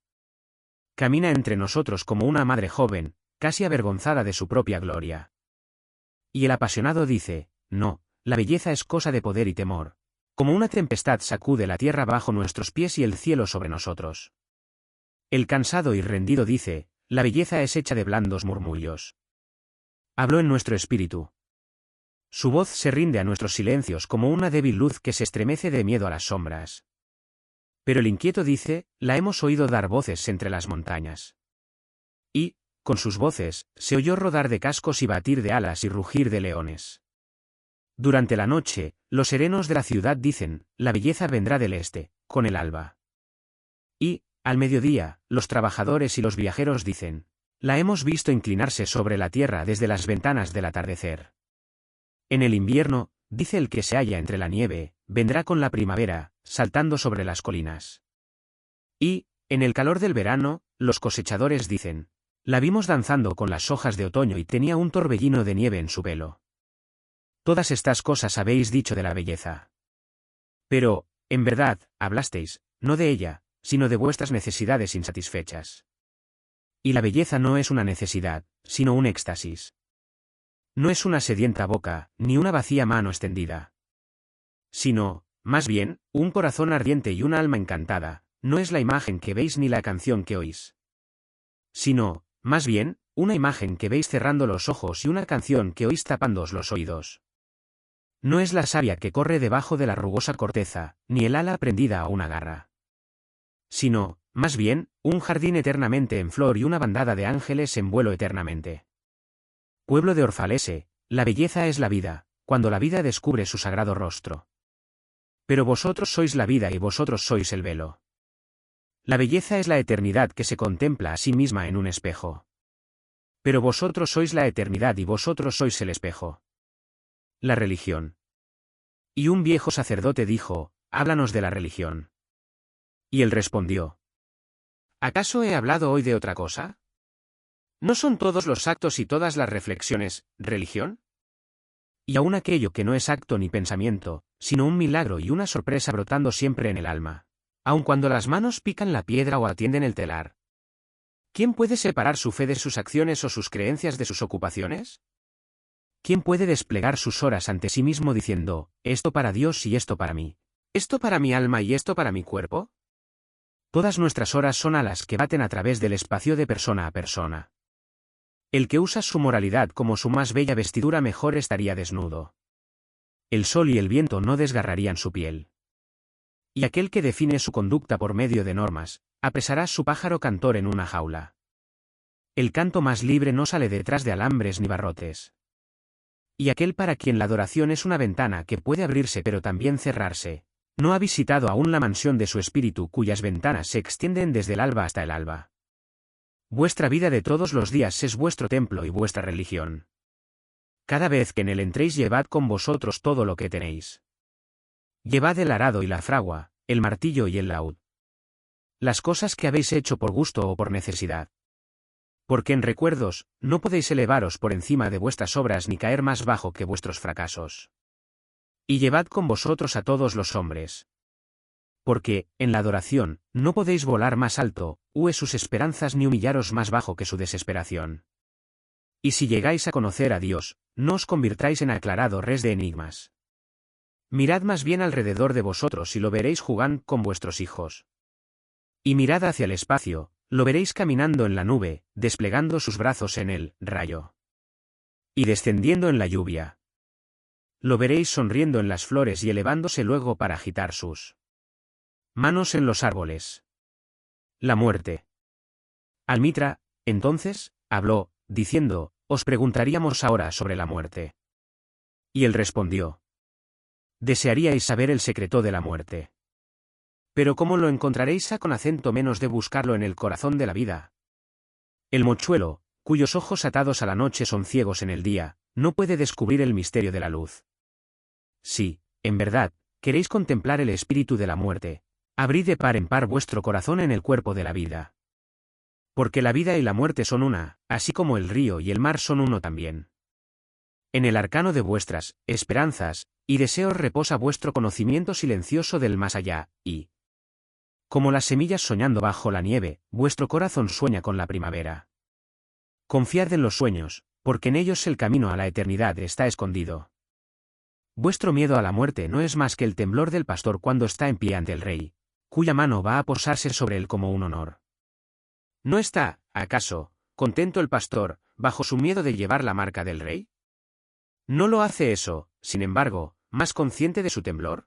Camina entre nosotros como una madre joven, casi avergonzada de su propia gloria. Y el apasionado dice, no, la belleza es cosa de poder y temor. Como una tempestad sacude la tierra bajo nuestros pies y el cielo sobre nosotros. El cansado y rendido dice, la belleza es hecha de blandos murmullos. Habló en nuestro espíritu. Su voz se rinde a nuestros silencios como una débil luz que se estremece de miedo a las sombras. Pero el inquieto dice, la hemos oído dar voces entre las montañas. Y, con sus voces, se oyó rodar de cascos y batir de alas y rugir de leones. Durante la noche, los serenos de la ciudad dicen, la belleza vendrá del este, con el alba. Y, al mediodía, los trabajadores y los viajeros dicen, la hemos visto inclinarse sobre la tierra desde las ventanas del atardecer. En el invierno, dice el que se halla entre la nieve, vendrá con la primavera, saltando sobre las colinas. Y, en el calor del verano, los cosechadores dicen, la vimos danzando con las hojas de otoño y tenía un torbellino de nieve en su pelo. Todas estas cosas habéis dicho de la belleza. Pero, en verdad, hablasteis, no de ella, sino de vuestras necesidades insatisfechas. Y la belleza no es una necesidad, sino un éxtasis. No es una sedienta boca, ni una vacía mano extendida. Sino, más bien, un corazón ardiente y una alma encantada, no es la imagen que veis ni la canción que oís. Sino, más bien, una imagen que veis cerrando los ojos y una canción que oís tapándoos los oídos. No es la savia que corre debajo de la rugosa corteza, ni el ala prendida a una garra. Sino, Más bien, un jardín eternamente en flor y una bandada de ángeles en vuelo eternamente. Pueblo de Orfalese, la belleza es la vida, cuando la vida descubre su sagrado rostro. Pero vosotros sois la vida y vosotros sois el velo. La belleza es la eternidad que se contempla a sí misma en un espejo. Pero vosotros sois la eternidad y vosotros sois el espejo. La religión. Y un viejo sacerdote dijo, háblanos de la religión. Y él respondió, ¿acaso he hablado hoy de otra cosa? ¿No son todos los actos y todas las reflexiones, religión? Y aún aquello que no es acto ni pensamiento, sino un milagro y una sorpresa brotando siempre en el alma, aun cuando las manos pican la piedra o atienden el telar. ¿Quién puede separar su fe de sus acciones o sus creencias de sus ocupaciones? ¿Quién puede desplegar sus horas ante sí mismo diciendo, esto para Dios y esto para mí, esto para mi alma y esto para mi cuerpo? Todas nuestras horas son alas que baten a través del espacio de persona a persona. El que usa su moralidad como su más bella vestidura mejor estaría desnudo. El sol y el viento no desgarrarían su piel. Y aquel que define su conducta por medio de normas, apresará su pájaro cantor en una jaula. El canto más libre no sale detrás de alambres ni barrotes. Y aquel para quien la adoración es una ventana que puede abrirse pero también cerrarse, no ha visitado aún la mansión de su espíritu cuyas ventanas se extienden desde el alba hasta el alba. Vuestra vida de todos los días es vuestro templo y vuestra religión. Cada vez que en él entréis llevad con vosotros todo lo que tenéis. Llevad el arado y la fragua, el martillo y el laúd. Las cosas que habéis hecho por gusto o por necesidad. Porque en recuerdos, no podéis elevaros por encima de vuestras obras ni caer más bajo que vuestros fracasos. Y llevad con vosotros a todos los hombres. Porque, en la adoración, no podéis volar más alto, hue sus esperanzas ni humillaros más bajo que su desesperación. Y si llegáis a conocer a Dios, no os convirtáis en aclarado res de enigmas. Mirad más bien alrededor de vosotros y lo veréis jugando con vuestros hijos. Y mirad hacia el espacio, lo veréis caminando en la nube, desplegando sus brazos en el rayo. Y descendiendo en la lluvia. Lo veréis sonriendo en las flores y elevándose luego para agitar sus manos en los árboles. La muerte. Almitra, entonces, habló, diciendo, os preguntaríamos ahora sobre la muerte. Y él respondió. Desearíais saber el secreto de la muerte. Pero ¿cómo lo encontraréis con acento menos de buscarlo en el corazón de la vida? El mochuelo, cuyos ojos atados a la noche son ciegos en el día, no puede descubrir el misterio de la luz. Si, en verdad, queréis contemplar el espíritu de la muerte, abrid de par en par vuestro corazón en el cuerpo de la vida. Porque la vida y la muerte son una, así como el río y el mar son uno también. En el arcano de vuestras esperanzas y deseos reposa vuestro conocimiento silencioso del más allá, y, como las semillas soñando bajo la nieve, vuestro corazón sueña con la primavera. Confiad en los sueños, porque en ellos el camino a la eternidad está escondido. Vuestro miedo a la muerte no es más que el temblor del pastor cuando está en pie ante el rey, cuya mano va a posarse sobre él como un honor. ¿No está, acaso, contento el pastor, bajo su miedo de llevar la marca del rey? ¿No lo hace eso, sin embargo, más consciente de su temblor?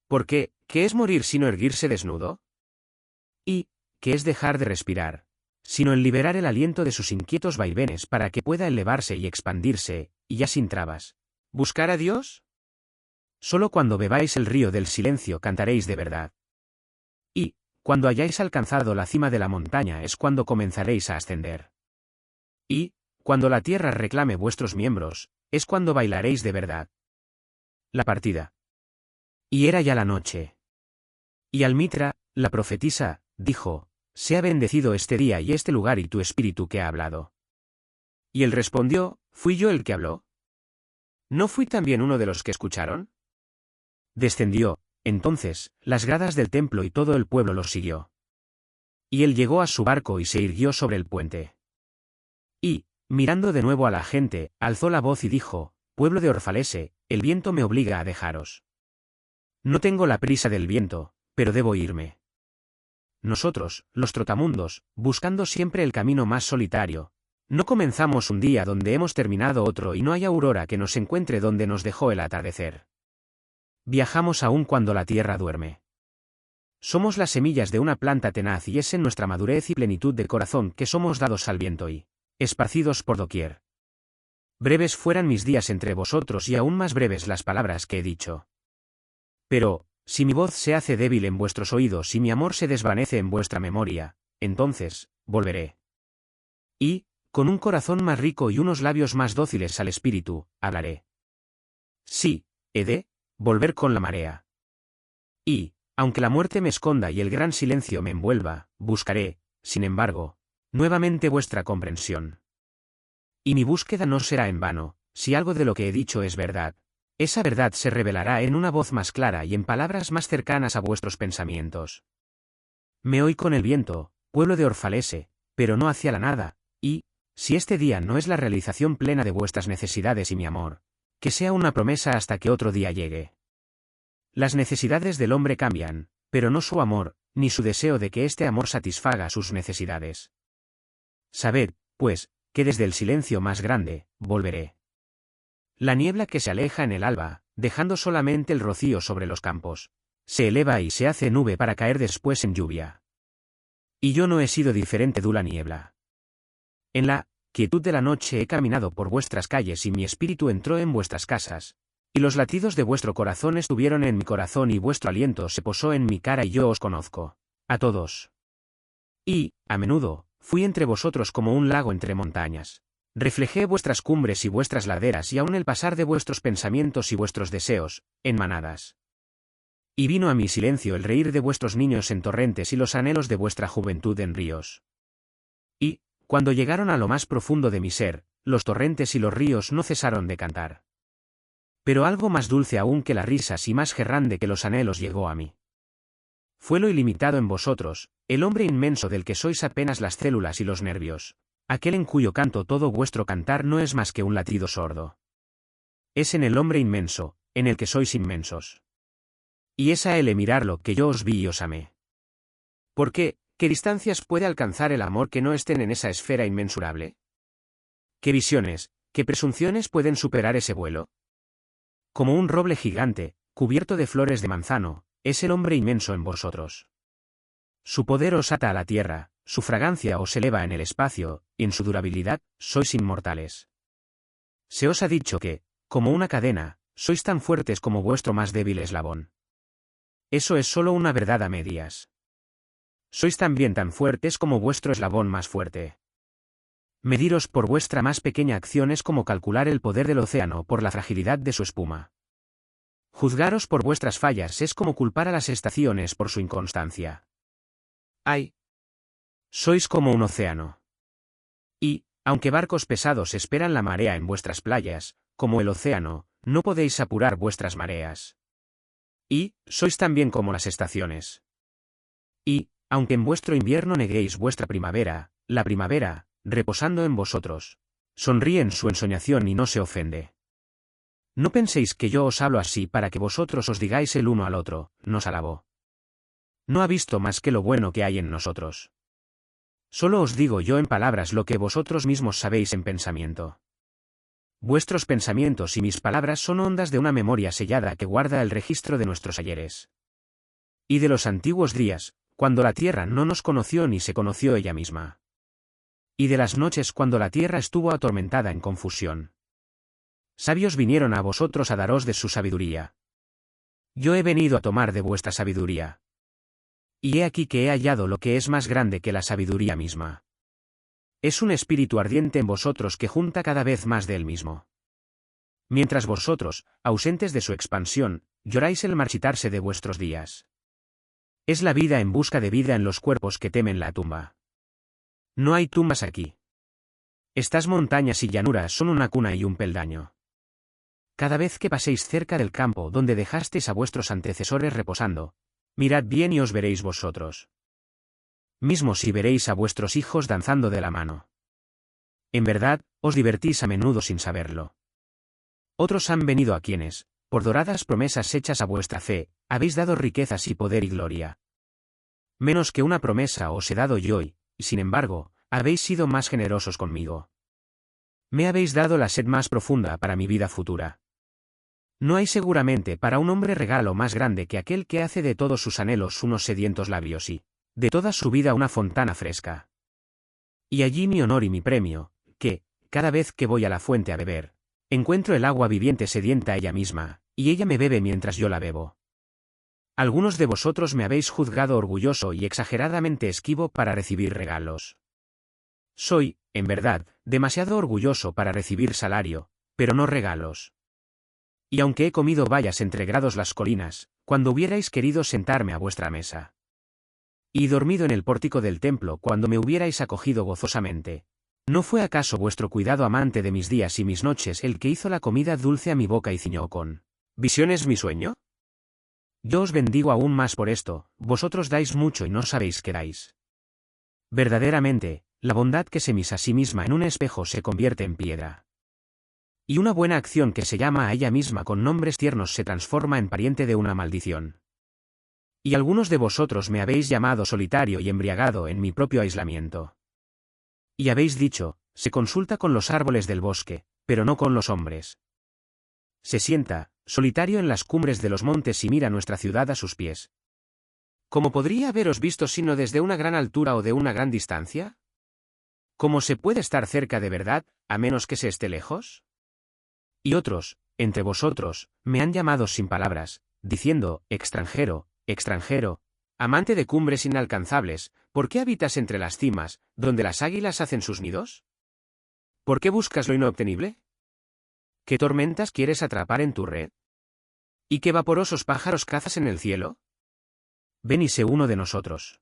Porque, ¿qué es morir sino erguirse desnudo? ¿Y qué es dejar de respirar, sino el liberar el aliento de sus inquietos vaivenes para que pueda elevarse y expandirse, y ya sin trabas? ¿Buscar a Dios? Solo cuando bebáis el río del silencio cantaréis de verdad. Y, cuando hayáis alcanzado la cima de la montaña es cuando comenzaréis a ascender. Y, cuando la tierra reclame vuestros miembros, es cuando bailaréis de verdad. La partida. Y era ya la noche. Y Almitra, la profetisa, dijo, sea bendecido este día y este lugar y tu espíritu que ha hablado. Y él respondió, ¿fui yo el que habló? ¿No fui también uno de los que escucharon? Descendió, entonces, las gradas del templo y todo el pueblo los siguió. Y él llegó a su barco y se irguió sobre el puente. Y, mirando de nuevo a la gente, alzó la voz y dijo, pueblo de Orfalese, el viento me obliga a dejaros. No tengo la prisa del viento, pero debo irme. Nosotros, los trotamundos, buscando siempre el camino más solitario, no comenzamos un día donde hemos terminado otro y no hay aurora que nos encuentre donde nos dejó el atardecer. Viajamos aún cuando la tierra duerme. Somos las semillas de una planta tenaz y es en nuestra madurez y plenitud de corazón que somos dados al viento y esparcidos por doquier. Breves fueran mis días entre vosotros y aún más breves las palabras que he dicho. Pero, si mi voz se hace débil en vuestros oídos y mi amor se desvanece en vuestra memoria, entonces, volveré. Y, con un corazón más rico y unos labios más dóciles al espíritu, hablaré. Sí, he de volver con la marea. Y, aunque la muerte me esconda y el gran silencio me envuelva, buscaré, sin embargo, nuevamente vuestra comprensión. Y mi búsqueda no será en vano, si algo de lo que he dicho es verdad. Esa verdad se revelará en una voz más clara y en palabras más cercanas a vuestros pensamientos. Me oí con el viento, pueblo de Orfalese, pero no hacia la nada, y, si este día no es la realización plena de vuestras necesidades y mi amor, que sea una promesa hasta que otro día llegue. Las necesidades del hombre cambian, pero no su amor, ni su deseo de que este amor satisfaga sus necesidades. Sabed, pues, que desde el silencio más grande, volveré. La niebla que se aleja en el alba, dejando solamente el rocío sobre los campos, se eleva y se hace nube para caer después en lluvia. Y yo no he sido diferente de la niebla. En la quietud de la noche he caminado por vuestras calles y mi espíritu entró en vuestras casas, y los latidos de vuestro corazón estuvieron en mi corazón y vuestro aliento se posó en mi cara y yo os conozco, a todos. Y, a menudo, fui entre vosotros como un lago entre montañas. Reflejé vuestras cumbres y vuestras laderas y aun el pasar de vuestros pensamientos y vuestros deseos, en manadas. Y vino a mi silencio el reír de vuestros niños en torrentes y los anhelos de vuestra juventud en ríos. Y, cuando llegaron a lo más profundo de mi ser, los torrentes y los ríos no cesaron de cantar. Pero algo más dulce aún que las risas y más gerrande que los anhelos llegó a mí. Fue lo ilimitado en vosotros, el hombre inmenso del que sois apenas las células y los nervios, aquel en cuyo canto todo vuestro cantar no es más que un latido sordo. Es en el hombre inmenso, en el que sois inmensos. Y es a él mirarlo que yo os vi y os amé. ¿Por qué? ¿Qué distancias puede alcanzar el amor que no estén en esa esfera inmensurable? ¿Qué visiones, qué presunciones pueden superar ese vuelo? Como un roble gigante, cubierto de flores de manzano, es el hombre inmenso en vosotros. Su poder os ata a la tierra, su fragancia os eleva en el espacio, y en su durabilidad, sois inmortales. Se os ha dicho que, como una cadena, sois tan fuertes como vuestro más débil eslabón. Eso es solo una verdad a medias. Sois también tan fuertes como vuestro eslabón más fuerte. Mediros por vuestra más pequeña acción es como calcular el poder del océano por la fragilidad de su espuma. Juzgaros por vuestras fallas es como culpar a las estaciones por su inconstancia. ¡Ay! Sois como un océano. Y, aunque barcos pesados esperan la marea en vuestras playas, como el océano, no podéis apurar vuestras mareas. Y, sois también como las estaciones. Y, aunque en vuestro invierno neguéis vuestra primavera, la primavera, reposando en vosotros, sonríe en su ensoñación y no se ofende. No penséis que yo os hablo así para que vosotros os digáis el uno al otro, nos alabó. No ha visto más que lo bueno que hay en nosotros. Solo os digo yo en palabras lo que vosotros mismos sabéis en pensamiento. Vuestros pensamientos y mis palabras son ondas de una memoria sellada que guarda el registro de nuestros ayeres. Y de los antiguos días, cuando la tierra no nos conoció ni se conoció ella misma. Y de las noches cuando la tierra estuvo atormentada en confusión. Sabios vinieron a vosotros a daros de su sabiduría. Yo he venido a tomar de vuestra sabiduría. Y he aquí que he hallado lo que es más grande que la sabiduría misma. Es un espíritu ardiente en vosotros que junta cada vez más de él mismo. Mientras vosotros, ausentes de su expansión, lloráis el marchitarse de vuestros días. Es la vida en busca de vida en los cuerpos que temen la tumba. No hay tumbas aquí. Estas montañas y llanuras son una cuna y un peldaño. Cada vez que paséis cerca del campo donde dejasteis a vuestros antecesores reposando, mirad bien y os veréis vosotros mismos y veréis a vuestros hijos danzando de la mano. En verdad, os divertís a menudo sin saberlo. Otros han venido a quienes, por doradas promesas hechas a vuestra fe, habéis dado riquezas y poder y gloria. Menos que una promesa os he dado yo y, sin embargo, habéis sido más generosos conmigo. Me habéis dado la sed más profunda para mi vida futura. No hay seguramente para un hombre regalo más grande que aquel que hace de todos sus anhelos unos sedientos labios y, de toda su vida una fontana fresca. Y allí mi honor y mi premio, que, cada vez que voy a la fuente a beber, encuentro el agua viviente sedienta ella misma, y ella me bebe mientras yo la bebo. Algunos de vosotros me habéis juzgado orgulloso y exageradamente esquivo para recibir regalos. Soy, en verdad, demasiado orgulloso para recibir salario, pero no regalos. Y aunque he comido bayas entre grados las colinas, cuando hubierais querido sentarme a vuestra mesa. Y dormido en el pórtico del templo cuando me hubierais acogido gozosamente. ¿No fue acaso vuestro cuidado amante de mis días y mis noches el que hizo la comida dulce a mi boca y ciñó con visiones mi sueño? Yo os bendigo aún más por esto, vosotros dais mucho y no sabéis qué dais. Verdaderamente, la bondad que se misa a sí misma en un espejo se convierte en piedra. Y una buena acción que se llama a ella misma con nombres tiernos se transforma en pariente de una maldición. Y algunos de vosotros me habéis llamado solitario y embriagado en mi propio aislamiento. Y habéis dicho, se consulta con los árboles del bosque, pero no con los hombres. Se sienta, solitario en las cumbres de los montes y mira nuestra ciudad a sus pies. ¿Cómo podría haberos visto sino desde una gran altura o de una gran distancia? ¿Cómo se puede estar cerca de verdad, a menos que se esté lejos? Y otros, entre vosotros, me han llamado sin palabras, diciendo, extranjero, extranjero, amante de cumbres inalcanzables, ¿por qué habitas entre las cimas, donde las águilas hacen sus nidos? ¿Por qué buscas lo inobtenible? ¿Qué tormentas quieres atrapar en tu red? ¿Y qué vaporosos pájaros cazas en el cielo? Ven y sé uno de nosotros.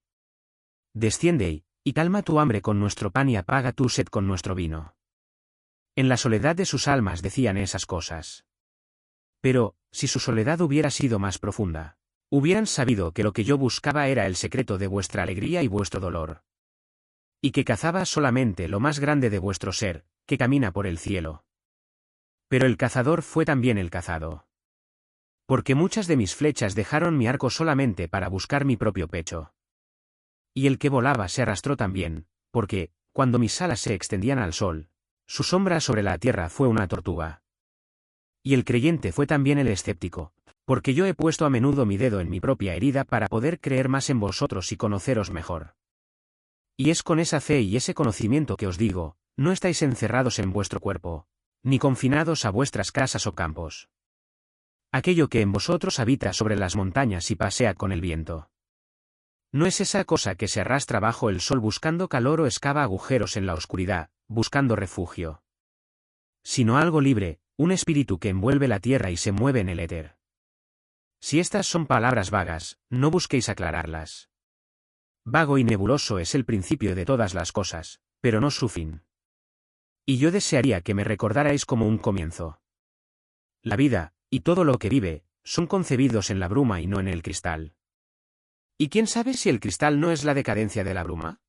Desciende y calma tu hambre con nuestro pan y apaga tu sed con nuestro vino. En la soledad de sus almas decían esas cosas. Pero, si su soledad hubiera sido más profunda, hubieran sabido que lo que yo buscaba era el secreto de vuestra alegría y vuestro dolor. Y que cazaba solamente lo más grande de vuestro ser, que camina por el cielo. Pero el cazador fue también el cazado. Porque muchas de mis flechas dejaron mi arco solamente para buscar mi propio pecho. Y el que volaba se arrastró también, porque, cuando mis alas se extendían al sol, su sombra sobre la tierra fue una tortuga. Y el creyente fue también el escéptico, porque yo he puesto a menudo mi dedo en mi propia herida para poder creer más en vosotros y conoceros mejor. Y es con esa fe y ese conocimiento que os digo, no estáis encerrados en vuestro cuerpo, ni confinados a vuestras casas o campos. Aquello que en vosotros habita sobre las montañas y pasea con el viento. No es esa cosa que se arrastra bajo el sol buscando calor o excava agujeros en la oscuridad, buscando refugio. Sino algo libre, un espíritu que envuelve la tierra y se mueve en el éter. Si estas son palabras vagas, no busquéis aclararlas. Vago y nebuloso es el principio de todas las cosas, pero no su fin. Y yo desearía que me recordarais como un comienzo. La vida, y todo lo que vive, son concebidos en la bruma y no en el cristal. ¿Y quién sabe si el cristal no es la decadencia de la bruma?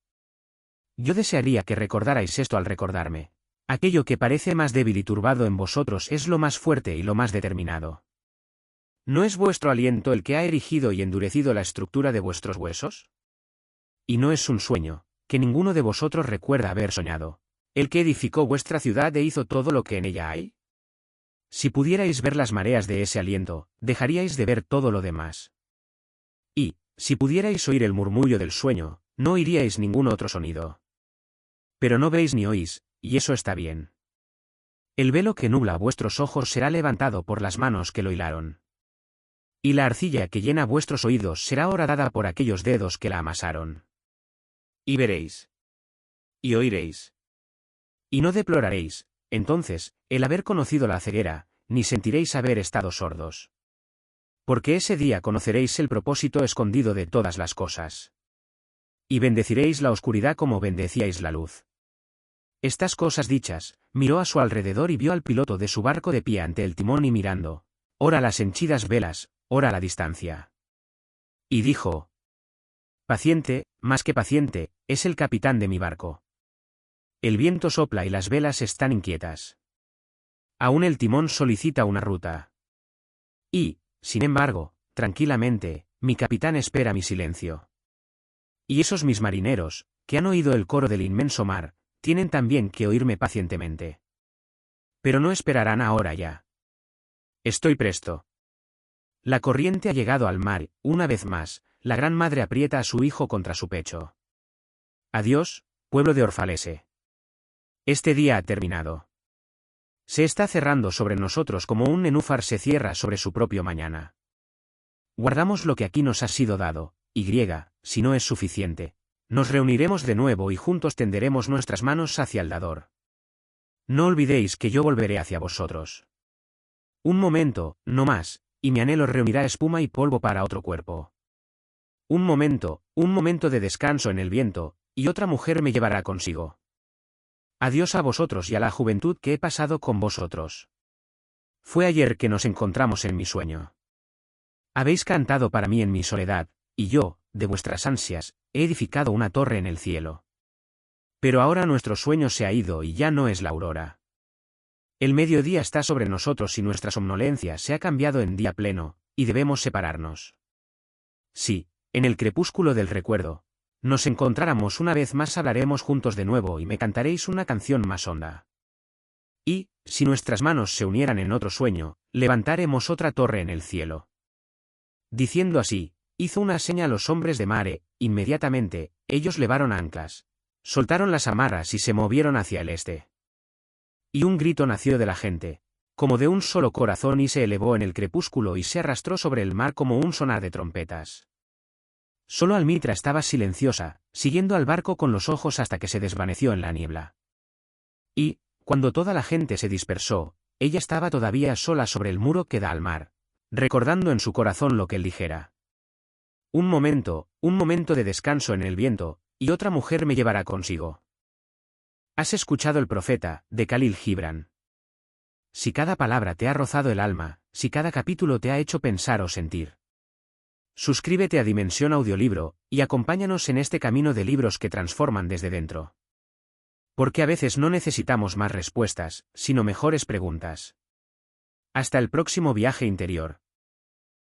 Yo desearía que recordarais esto al recordarme. Aquello que parece más débil y turbado en vosotros es lo más fuerte y lo más determinado. ¿No es vuestro aliento el que ha erigido y endurecido la estructura de vuestros huesos? Y no es un sueño, que ninguno de vosotros recuerda haber soñado, el que edificó vuestra ciudad e hizo todo lo que en ella hay. Si pudierais ver las mareas de ese aliento, dejaríais de ver todo lo demás. Y, si pudierais oír el murmullo del sueño, no oiríais ningún otro sonido. Pero no veis ni oís, y eso está bien. El velo que nubla vuestros ojos será levantado por las manos que lo hilaron. Y la arcilla que llena vuestros oídos será horadada por aquellos dedos que la amasaron. Y veréis. Y oiréis. Y no deploraréis, entonces, el haber conocido la ceguera, ni sentiréis haber estado sordos. Porque ese día conoceréis el propósito escondido de todas las cosas. Y bendeciréis la oscuridad como bendecíais la luz. Estas cosas dichas, miró a su alrededor y vio al piloto de su barco de pie ante el timón y mirando, ora las henchidas velas, ora la distancia. Y dijo: paciente, más que paciente, es el capitán de mi barco. El viento sopla y las velas están inquietas. Aún el timón solicita una ruta. Y, sin embargo, tranquilamente, mi capitán espera mi silencio. Y esos mis marineros, que han oído el coro del inmenso mar, tienen también que oírme pacientemente. Pero no esperarán ahora ya. Estoy presto. La corriente ha llegado al mar, una vez más, la gran madre aprieta a su hijo contra su pecho. Adiós, pueblo de Orfalese. Este día ha terminado. Se está cerrando sobre nosotros como un nenúfar se cierra sobre su propio mañana. Guardamos lo que aquí nos ha sido dado, y, si no es suficiente, nos reuniremos de nuevo y juntos tenderemos nuestras manos hacia el dador. No olvidéis que yo volveré hacia vosotros. Un momento, no más, y mi anhelo reunirá espuma y polvo para otro cuerpo. Un momento de descanso en el viento, y otra mujer me llevará consigo. Adiós a vosotros y a la juventud que he pasado con vosotros. Fue ayer que nos encontramos en mi sueño. Habéis cantado para mí en mi soledad, y yo, de vuestras ansias, he edificado una torre en el cielo. Pero ahora nuestro sueño se ha ido y ya no es la aurora. El mediodía está sobre nosotros y nuestra somnolencia se ha cambiado en día pleno, y debemos separarnos. Si, en el crepúsculo del recuerdo, nos encontráramos una vez más hablaremos juntos de nuevo y me cantaréis una canción más honda. Y, si nuestras manos se unieran en otro sueño, levantaremos otra torre en el cielo. Diciendo así, hizo una seña a los hombres de mare, inmediatamente, ellos levaron anclas, soltaron las amarras y se movieron hacia el este. Y un grito nació de la gente, como de un solo corazón y se elevó en el crepúsculo y se arrastró sobre el mar como un sonar de trompetas. Solo Almitra estaba silenciosa, siguiendo al barco con los ojos hasta que se desvaneció en la niebla. Y, cuando toda la gente se dispersó, ella estaba todavía sola sobre el muro que da al mar, recordando en su corazón lo que él dijera. Un momento de descanso en el viento, y otra mujer me llevará consigo. Has escuchado el profeta, de Khalil Gibran. Si cada palabra te ha rozado el alma, si cada capítulo te ha hecho pensar o sentir. Suscríbete a Dimensión Audiolibro, y acompáñanos en este camino de libros que transforman desde dentro. Porque a veces no necesitamos más respuestas, sino mejores preguntas. Hasta el próximo viaje interior.